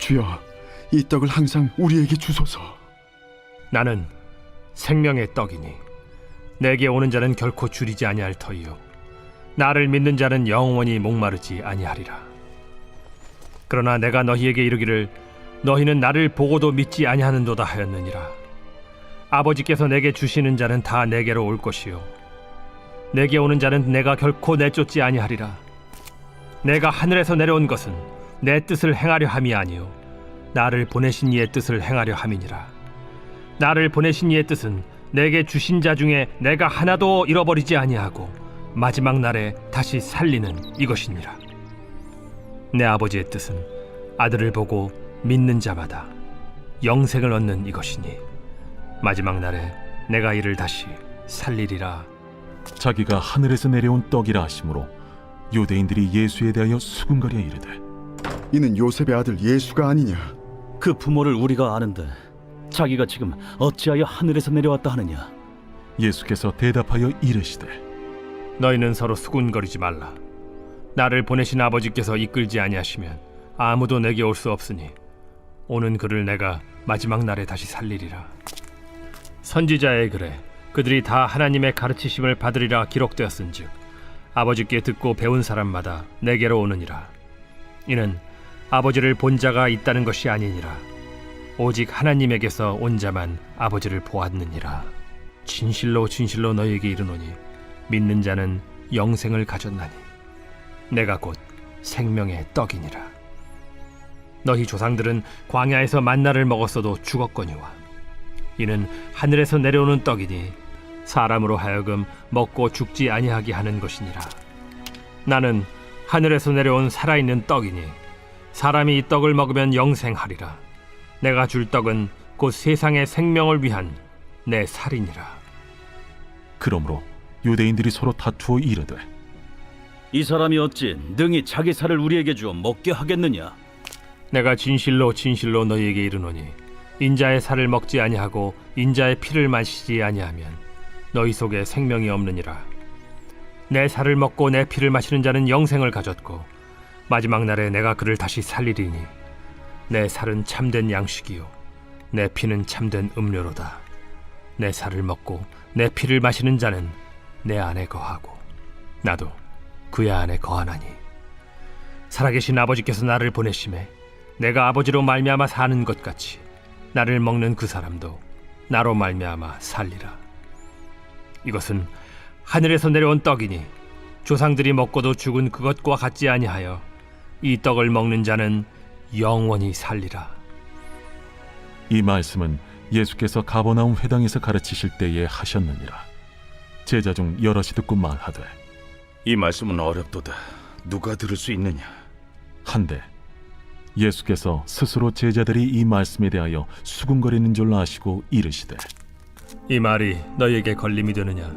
주여, 이 떡을 항상 우리에게 주소서. 나는 생명의 떡이니 내게 오는 자는 결코 줄이지 아니할 터이요 나를 믿는 자는 영원히 목마르지 아니하리라. 그러나 내가 너희에게 이르기를 너희는 나를 보고도 믿지 아니하는도다 하였느니라. 아버지께서 내게 주시는 자는 다 내게로 올 것이요 내게 오는 자는 내가 결코 내쫓지 아니하리라. 내가 하늘에서 내려온 것은 내 뜻을 행하려 함이 아니요 나를 보내신 이의 뜻을 행하려 함이니라. 나를 보내신 이의 뜻은 내게 주신 자 중에 내가 하나도 잃어버리지 아니하고 마지막 날에 다시 살리는 이것이니라. 내 아버지의 뜻은 아들을 보고 믿는 자마다 영생을 얻는 이것이니 마지막 날에 내가 이를 다시 살리리라. 자기가 하늘에서 내려온 떡이라 하심으로 유대인들이 예수에 대하여 수군거려 이르되 이는 요셉의 아들 예수가 아니냐? 그 부모를 우리가 아는데 자기가 지금 어찌하여 하늘에서 내려왔다 하느냐? 예수께서 대답하여 이르시되 너희는 서로 수군거리지 말라. 나를 보내신 아버지께서 이끌지 아니하시면 아무도 내게 올 수 없으니 오는 그를 내가 마지막 날에 다시 살리리라. 선지자의 글에 그들이 다 하나님의 가르치심을 받으리라 기록되었은즉 아버지께 듣고 배운 사람마다 내게로 오느니라. 이는 아버지를 본 자가 있다는 것이 아니니라. 오직 하나님에게서 온 자만 아버지를 보았느니라. 진실로 진실로 너희에게 이르노니 믿는 자는 영생을 가졌나니 내가 곧 생명의 떡이니라. 너희 조상들은 광야에서 만나를 먹었어도 죽었거니와 이는 하늘에서 내려오는 떡이니 사람으로 하여금 먹고 죽지 아니하게 하는 것이니라. 나는 하늘에서 내려온 살아있는 떡이니 사람이 이 떡을 먹으면 영생하리라. 내가 줄 떡은 곧 세상의 생명을 위한 내 살이니라. 그러므로 유대인들이 서로 다투어 이르되 이 사람이 어찌 능히 자기 살을 우리에게 주어 먹게 하겠느냐? 내가 진실로 진실로 너희에게 이르노니 인자의 살을 먹지 아니하고 인자의 피를 마시지 아니하면 너희 속에 생명이 없느니라. 내 살을 먹고 내 피를 마시는 자는 영생을 가졌고 마지막 날에 내가 그를 다시 살리리니 내 살은 참된 양식이요 내 피는 참된 음료로다. 내 살을 먹고 내 피를 마시는 자는 내 안에 거하고 나도 그의 안에 거하나니 살아계신 아버지께서 나를 보내심에 내가 아버지로 말미암아 사는 것 같이 나를 먹는 그 사람도 나로 말미암아 살리라. 이것은 하늘에서 내려온 떡이니 조상들이 먹고도 죽은 그것과 같지 아니하여 이 떡을 먹는 자는 영원히 살리라. 이 말씀은 예수께서 가버나움 회당에서 가르치실 때에 하셨느니라. 제자 중 여럿이 듣고 말하되 이 말씀은 어렵도다. 누가 들을 수 있느냐? 한데 예수께서 스스로 제자들이 이 말씀에 대하여 수군거리는 줄 아시고 이르시되 이 말이 너희에게 걸림이 되느냐?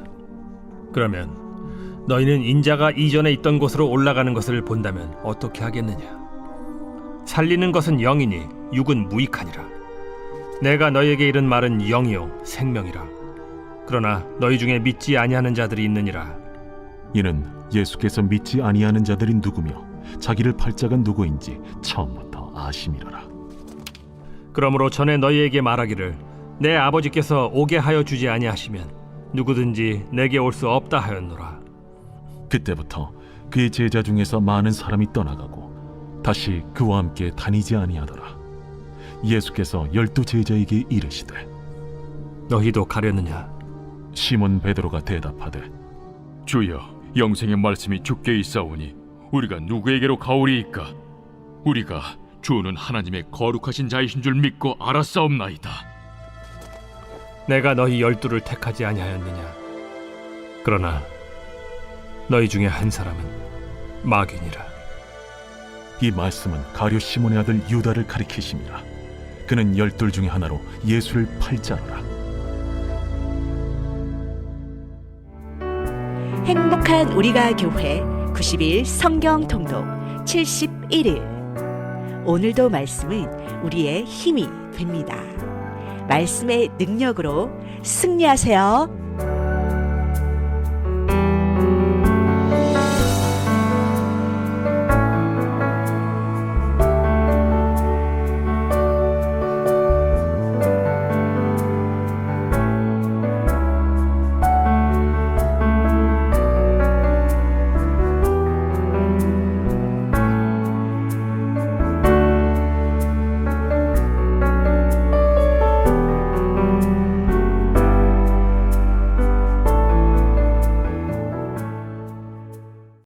그러면 너희는 인자가 이전에 있던 곳으로 올라가는 것을 본다면 어떻게 하겠느냐? 살리는 것은 영이니 육은 무익하니라. 내가 너희에게 이른 말은 영이요 생명이라. 그러나 너희 중에 믿지 아니하는 자들이 있느니라. 이는 예수께서 믿지 아니하는 자들이 누구며 자기를 팔 자가 누구인지 처음부터 아심이로라. 그러므로 전에 너희에게 말하기를 내 아버지께서 오게 하여 주지 아니하시면 누구든지 내게 올 수 없다 하였노라. 그때부터 그의 제자 중에서 많은 사람이 떠나가고 다시 그와 함께 다니지 아니하더라. 예수께서 12 제자에게 이르시되 너희도 가려느냐? 시몬 베드로가 대답하되 주여, 영생의 말씀이 주께 있사오니 우리가 누구에게로 가오리이까? 우리가 주는 하나님의 거룩하신 자이신 줄 믿고 알았사옵나이다. 내가 너희 12를 택하지 아니하였느냐? 그러나 너희 중에 한 사람은 마귀니라. 이 말씀은 가룟 시몬의 아들 유다를 가리키심이라. 그는 12 중에 하나로 예수를 팔 자로라. 행복한 우리가 교회 90일 성경 통독 71일. 오늘도 말씀은 우리의 힘이 됩니다. 말씀의 능력으로 승리하세요.